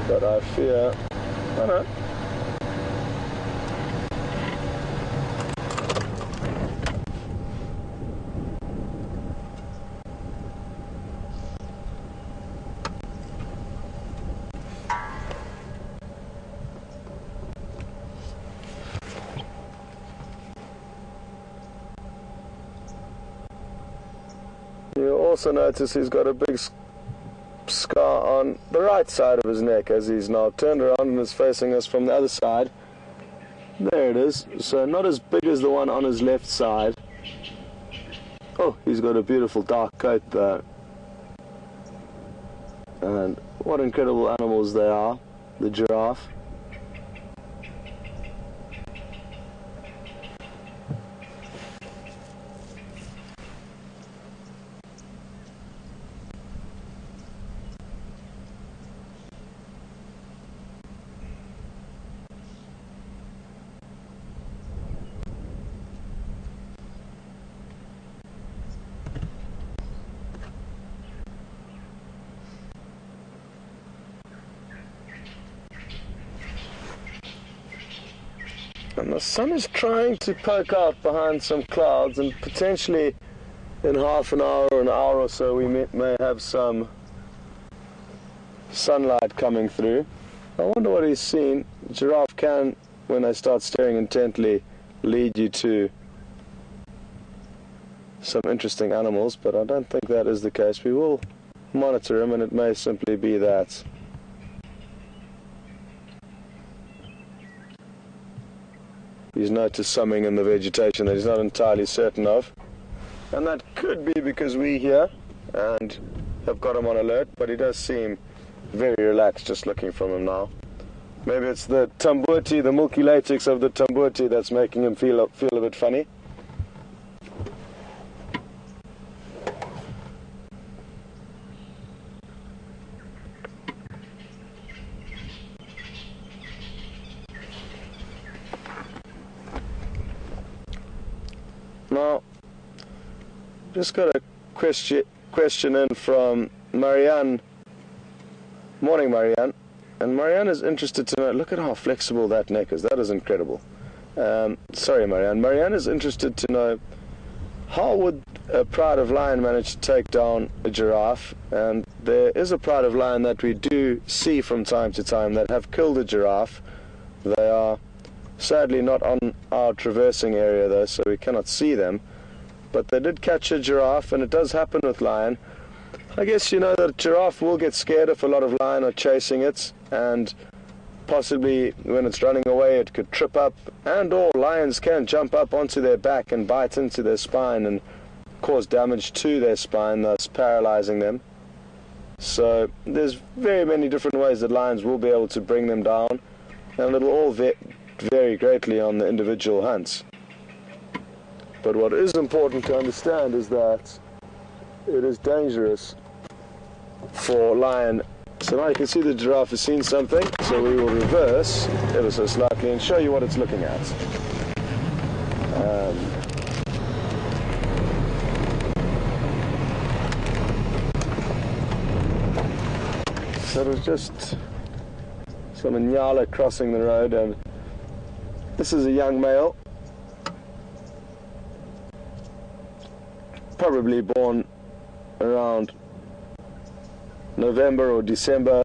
But I fear, I know. You also notice he's got a big scar on the right side of his neck as he's now turned around and is facing us from the other side. There it is. So not as big as the one on his left side. Oh, he's got a beautiful dark coat there. And what incredible animals they are, the giraffe. And the sun is trying to poke out behind some clouds, and potentially in half an hour or an hour or so we may have some sunlight coming through. I wonder what he's seen. Giraffe can, when they start staring intently, lead you to some interesting animals, but I don't think that is the case. We will monitor him, and it may simply be that. He's noticed something in the vegetation that he's not entirely certain of, and that could be because we're here and have got him on alert, but he does seem very relaxed just looking from him now. Maybe it's the tambuti, the milky latex of the tambuti, that's making him feel a bit funny. Now, just got a question in from Marianne. Morning, Marianne. And Marianne is interested to know, look at how flexible that neck is. That is incredible. Sorry, Marianne. Marianne is interested to know, how would a pride of lion manage to take down a giraffe? And there is a pride of lion that we do see from time to time that have killed a giraffe. They are sadly not on our traversing area though, so we cannot see them. But they did catch a giraffe, and it does happen with lion. I guess you know that a giraffe will get scared if a lot of lion are chasing it, and possibly when it's running away it could trip up, and or lions can jump up onto their back and bite into their spine and cause damage to their spine, thus paralyzing them. So there's very many different ways that lions will be able to bring them down, and it'll all vary greatly on the individual hunts. But what is important to understand is that it is dangerous for lion. So now you can see the giraffe has seen something, so we will reverse ever so slightly and show you what it's looking at. So it was just some Nyala crossing the road, and this is a young male, probably born around November or December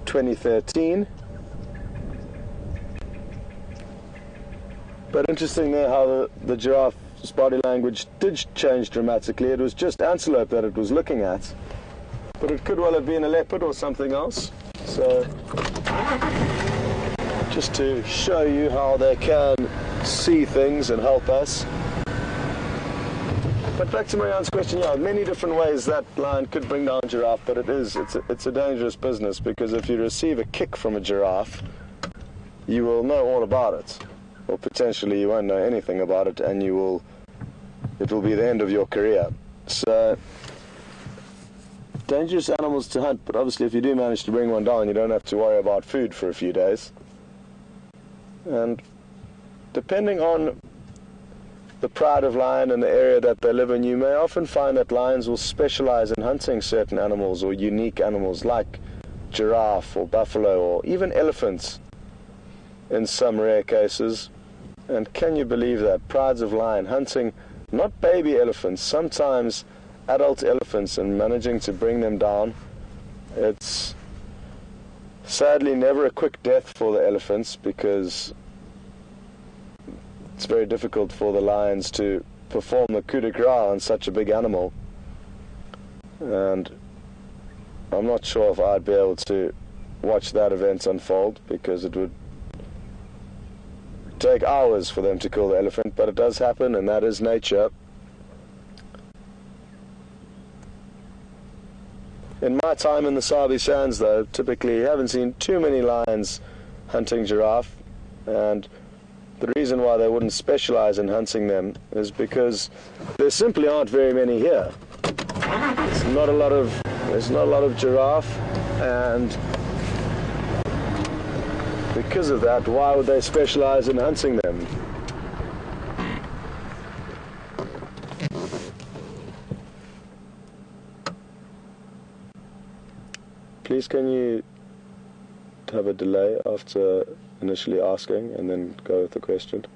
2013. But interesting there how the giraffe's body language did change dramatically. It was just antelope that it was looking at, but it could well have been a leopard or something else. So just to show you how they can see things and help us. But back to Marianne's question, yeah, many different ways that lion could bring down a giraffe, but it's a dangerous business, because if you receive a kick from a giraffe, you will know all about it, or potentially you won't know anything about it, and it will be the end of your career. So dangerous animals to hunt, but obviously if you do manage to bring one down, you don't have to worry about food for a few days. And depending on the pride of lion and the area that they live in, you may often find that lions will specialize in hunting certain animals or unique animals like giraffe or buffalo or even elephants in some rare cases. And can you believe that? Prides of lion hunting not baby elephants, sometimes adult elephants, and managing to bring them down. It's sadly never a quick death for the elephants, because it's very difficult for the lions to perform the coup de grace on such a big animal, and I'm not sure if I'd be able to watch that event unfold, because it would take hours for them to kill the elephant. But it does happen, and that is nature. In my time in the Sabi Sands, though, typically you haven't seen too many lions hunting giraffe, and the reason why they wouldn't specialize in hunting them is because there simply aren't very many here. There's not a lot of giraffe, and because of that, why would they specialize in hunting them? Please, can you have a delay after initially asking and then go with the question.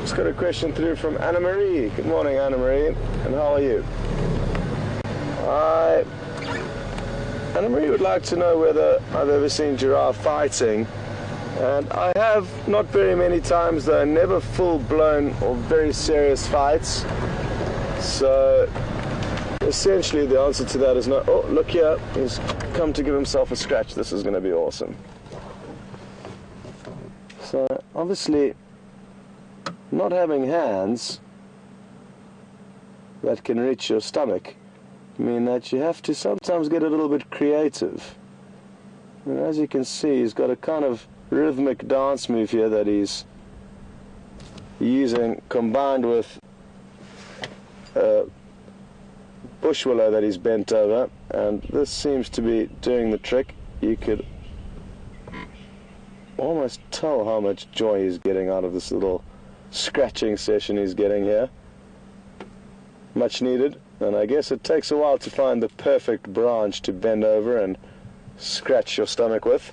Just got a question through from Anna Marie. Good morning, Anna Marie, and how are you? Anna Marie would like to know whether I've ever seen giraffe fighting, and I have, not very many times though, never full-blown or very serious fights. So essentially the answer to that is no. Oh, look here, he's come to give himself a scratch. This is going to be awesome. So obviously, not having hands that can reach your stomach mean that you have to sometimes get a little bit creative. And as you can see, he's got a kind of rhythmic dance move here that he's using, combined with a bush willow that he's bent over, and this seems to be doing the trick. You could almost tell how much joy he's getting out of this little scratching session he's getting here. Much needed, and I guess it takes a while to find the perfect branch to bend over and scratch your stomach with.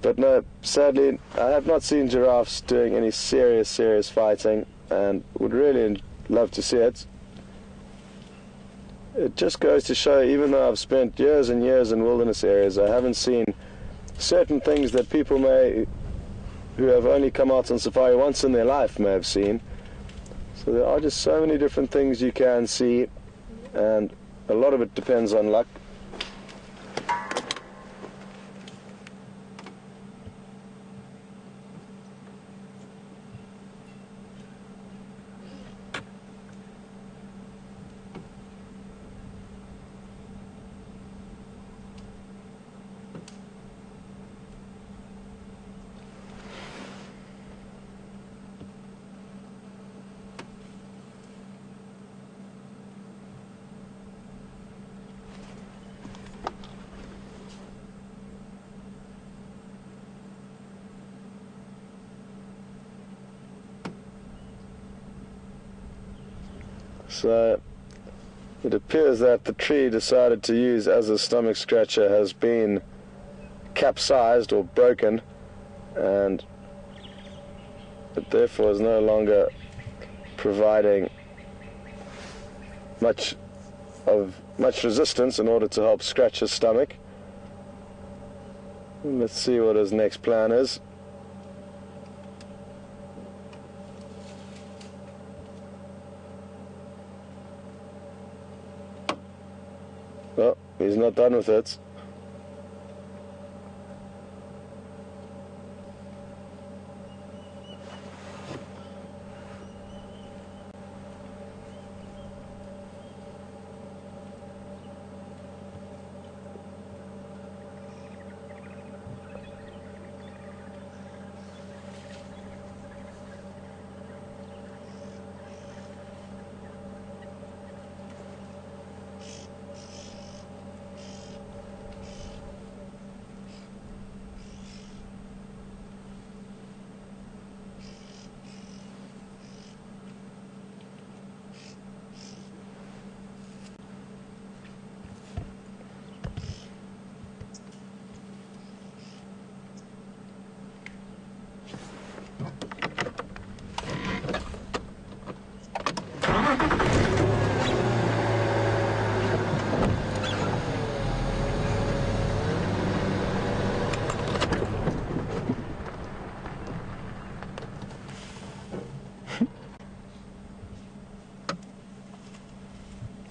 But no, sadly, I have not seen giraffes doing any serious fighting, and would really love to see it. It just goes to show, even though I've spent years and years in wilderness areas, I haven't seen certain things that people who have only come out on safari once in their life may have seen. So there are just so many different things you can see, and a lot of it depends on luck. So it appears that the tree decided to use as a stomach scratcher has been capsized or broken, and it therefore is no longer providing much resistance in order to help scratch his stomach. Let's see what his next plan is. Oh, he's not done with it.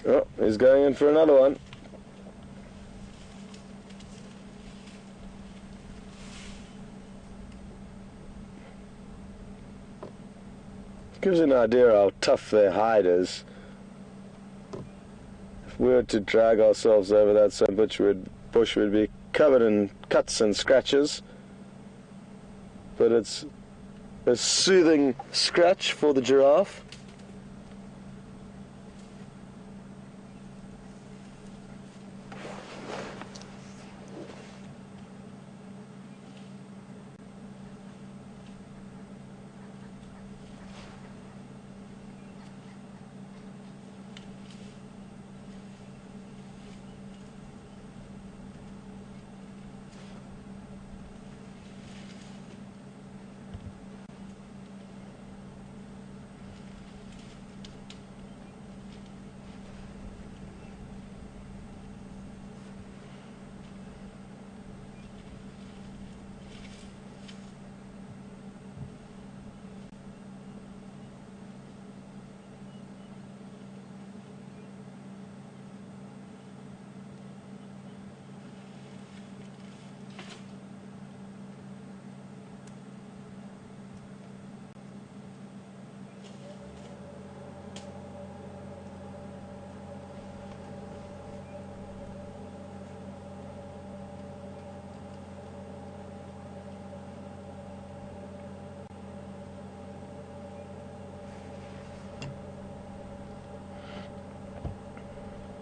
Oh, he's going in for another one. Gives you an idea how tough their hide is. If we were to drag ourselves over that some bush would be covered in cuts and scratches. But it's a soothing scratch for the giraffe.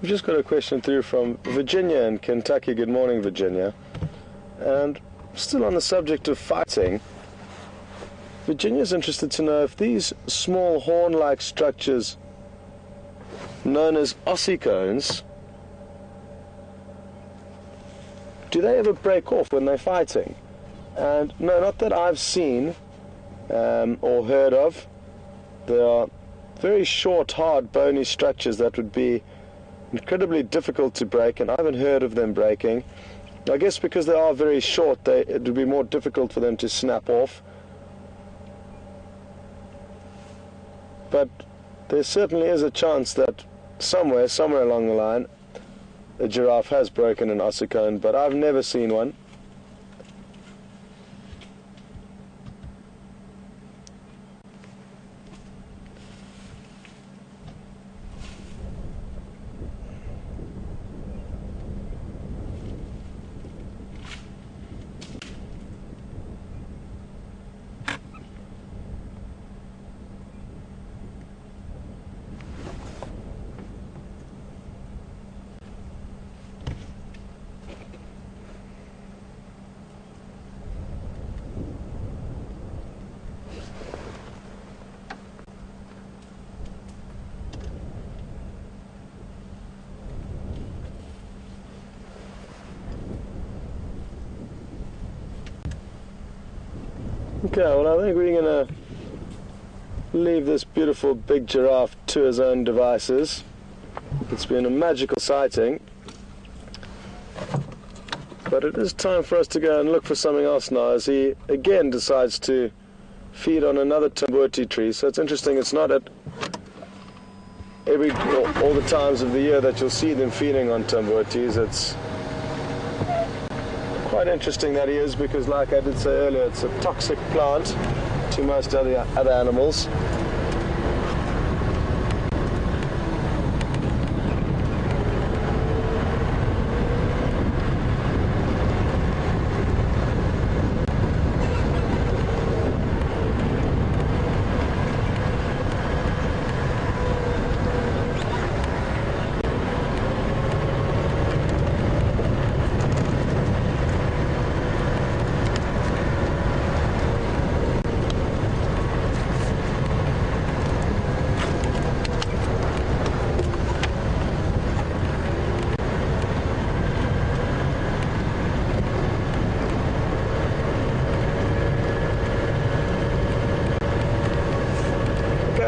We've just got a question through from Virginia in Kentucky. Good morning, Virginia. And still on the subject of fighting, Virginia's interested to know if these small horn-like structures known as ossicones, do they ever break off when they're fighting? And no, not that I've seen or heard of. They are very short, hard, bony structures that would be incredibly difficult to break, and I haven't heard of them breaking. I guess because they are very short, it would be more difficult for them to snap off. But there certainly is a chance that somewhere along the line, a giraffe has broken an ossicone, but I've never seen one. Okay, well, I think we're going to leave this beautiful big giraffe to his own devices. It's been a magical sighting, but it is time for us to go and look for something else now, as he again decides to feed on another tambuti tree. So it's interesting, it's not at all the times of the year that you'll see them feeding on tambutis. It's quite interesting that he is, because like I did say earlier, it's a toxic plant to most other animals.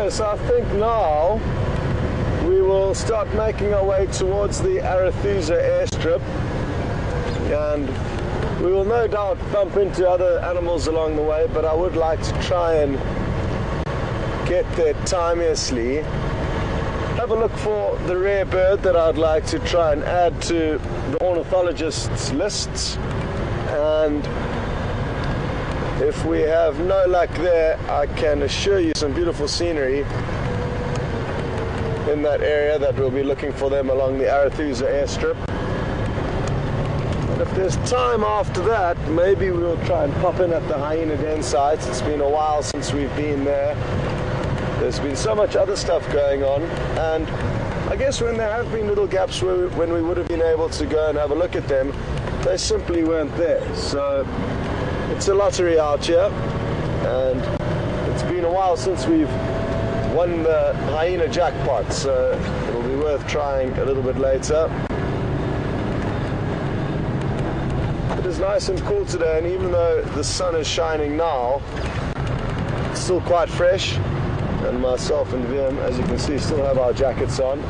So I think now we will start making our way towards the Arethusa airstrip, and we will no doubt bump into other animals along the way, but I would like to try and get there timeously. Have a look for the rare bird that I'd like to try and add to the ornithologist's lists, and if we have no luck there, I can assure you some beautiful scenery in that area that we'll be looking for them along the Arethusa airstrip. And if there's time after that, maybe we'll try and pop in at the hyena den sites. It's been a while since we've been there. There's been so much other stuff going on, and I guess when there have been little gaps when we would have been able to go and have a look at them, they simply weren't there. So it's a lottery out here, and it's been a while since we've won the hyena jackpot, so it'll be worth trying a little bit later. It is nice and cool today, and even though the sun is shining now, it's still quite fresh, and myself and Vim, as you can see, still have our jackets on.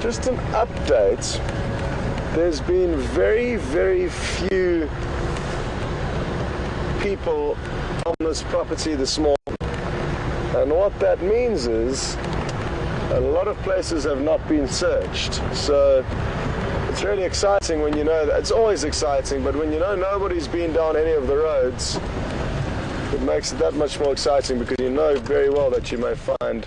Just an update, there's been very, very few people on this property this morning, and what that means is a lot of places have not been searched. So it's really exciting when you know that. It's always exciting, but when you know nobody's been down any of the roads, it makes it that much more exciting, because you know very well that you may find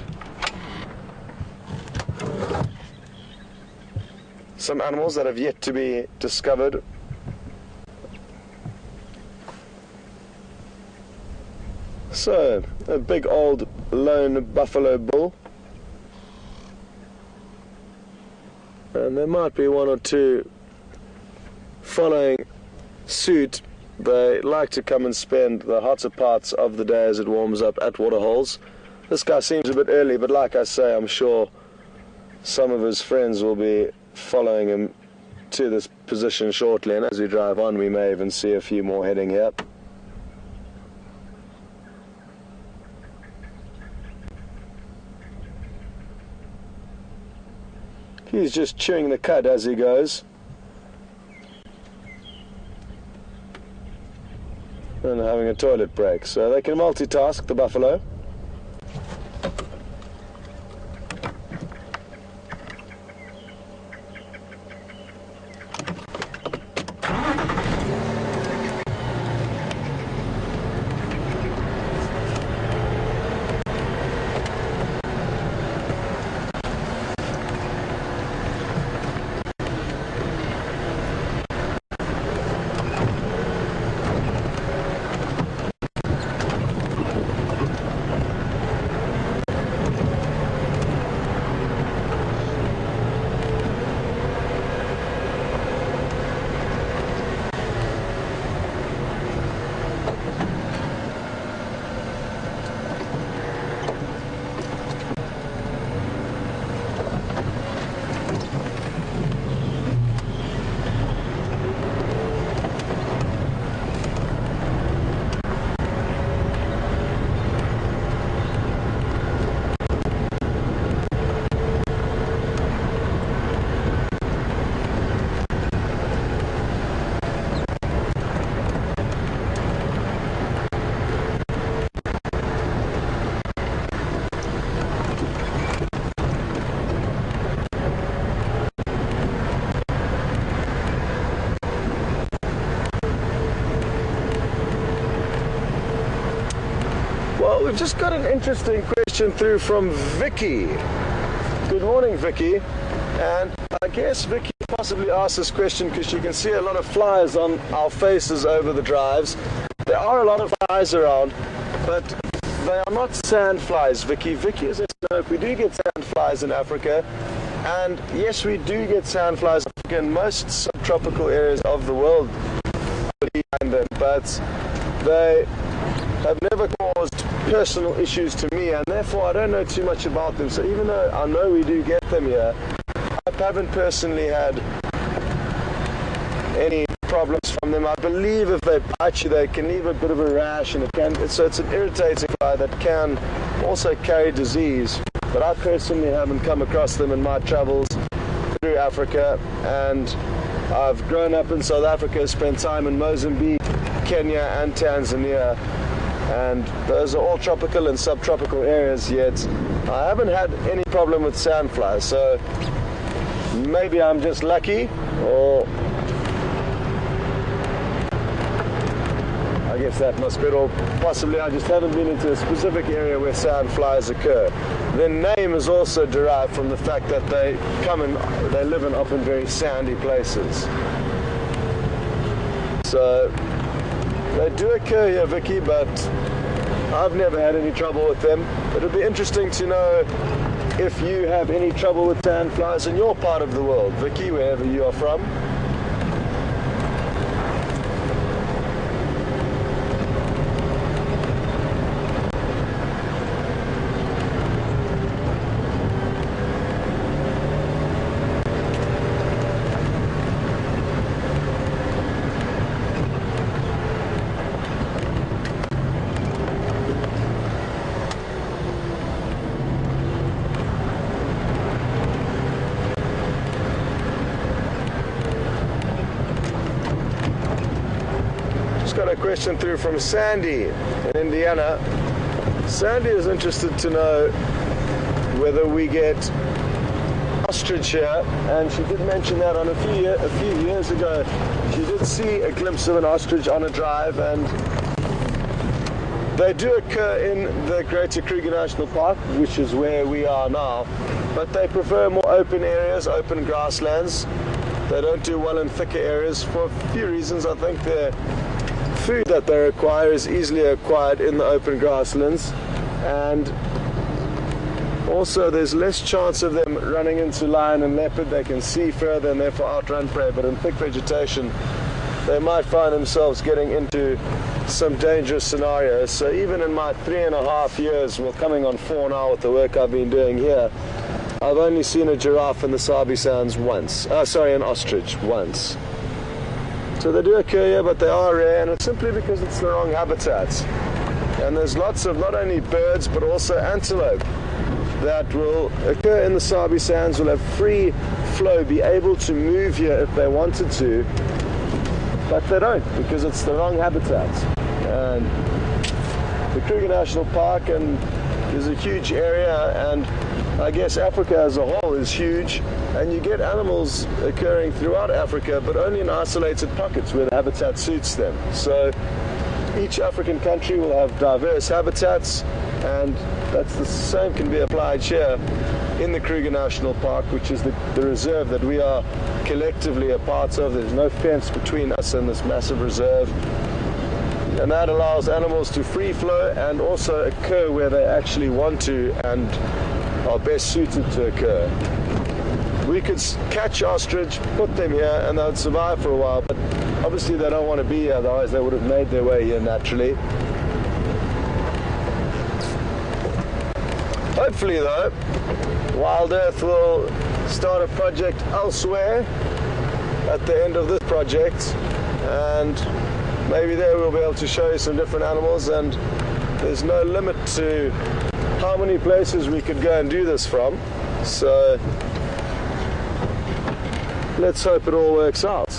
some animals that have yet to be discovered. So, a big old lone buffalo bull. And there might be one or two following suit. They like to come and spend the hotter parts of the day as it warms up at waterholes. This guy seems a bit early, but like I say, I'm sure some of his friends will be following him to this position shortly, and as we drive on we may even see a few more heading here. He's just chewing the cud as he goes, and having a toilet break, so they can multitask, the buffalo. Well, we've just got an interesting question through from Vicky. Good morning, Vicky. And I guess Vicky possibly asked this question because she can see a lot of flies on our faces over the drives. There are a lot of flies around, but they are not sand flies, Vicky. Vicky is a snope. We do get sand flies in Africa. And yes, we do get sand flies in most subtropical areas of the world. find them, but they have never caused personal issues to me, and therefore I don't know too much about them. So even though I know we do get them here, I haven't personally had any problems from them. I believe if they bite you, they can leave a bit of a rash, and so it's an irritating fly that can also carry disease. But I personally haven't come across them in my travels through Africa, and I've grown up in South Africa, spent time in Mozambique, Kenya and Tanzania, and those are all tropical and subtropical areas, yet I haven't had any problem with sandflies. So maybe I'm just lucky, or I guess that must be it, or possibly I just haven't been into a specific area where sandflies occur. Their name is also derived from the fact that they live in often very sandy places. So they do occur here, Vicky, but I've never had any trouble with them. It would be interesting to know if you have any trouble with sandflies in your part of the world, Vicky, wherever you are from. Got a question through from Sandy in Indiana. Sandy is interested to know whether we get ostrich here, and she did mention that on a few years ago she did see a glimpse of an ostrich on a drive, and they do occur in the Greater Kruger National Park, which is where we are now, but they prefer more open areas, open grasslands. They don't do well in thicker areas for a few reasons. I think they're food that they require is easily acquired in the open grasslands, and also there's less chance of them running into lion and leopard. They can see further and therefore outrun prey, but in thick vegetation they might find themselves getting into some dangerous scenarios. So even in my 3.5 years, well, coming on 4 now with the work I've been doing here, I've only seen a giraffe in the Sabi Sands once. An ostrich once. So they do occur here, but they are rare, and it's simply because it's the wrong habitat. And there's lots of not only birds but also antelope that will occur in the Sabi Sands, will have free flow, be able to move here if they wanted to, but they don't because it's the wrong habitat. And the Kruger National Park is a huge area, and I guess Africa as a whole is huge, and you get animals occurring throughout Africa, but only in isolated pockets where the habitat suits them. So each African country will have diverse habitats, and that's the same can be applied here in the Kruger National Park, which is the reserve that we are collectively a part of. There's no fence between us and this massive reserve, and that allows animals to free flow and also occur where they actually want to and are best suited to occur. We could catch ostrich, put them here, and they would survive for a while, but obviously they don't want to be here, otherwise they would have made their way here naturally. Hopefully though, Wild Earth will start a project elsewhere at the end of this project, and maybe there we'll be able to show you some different animals, and there's no limit to how many places we could go and do this from. So let's hope it all works out.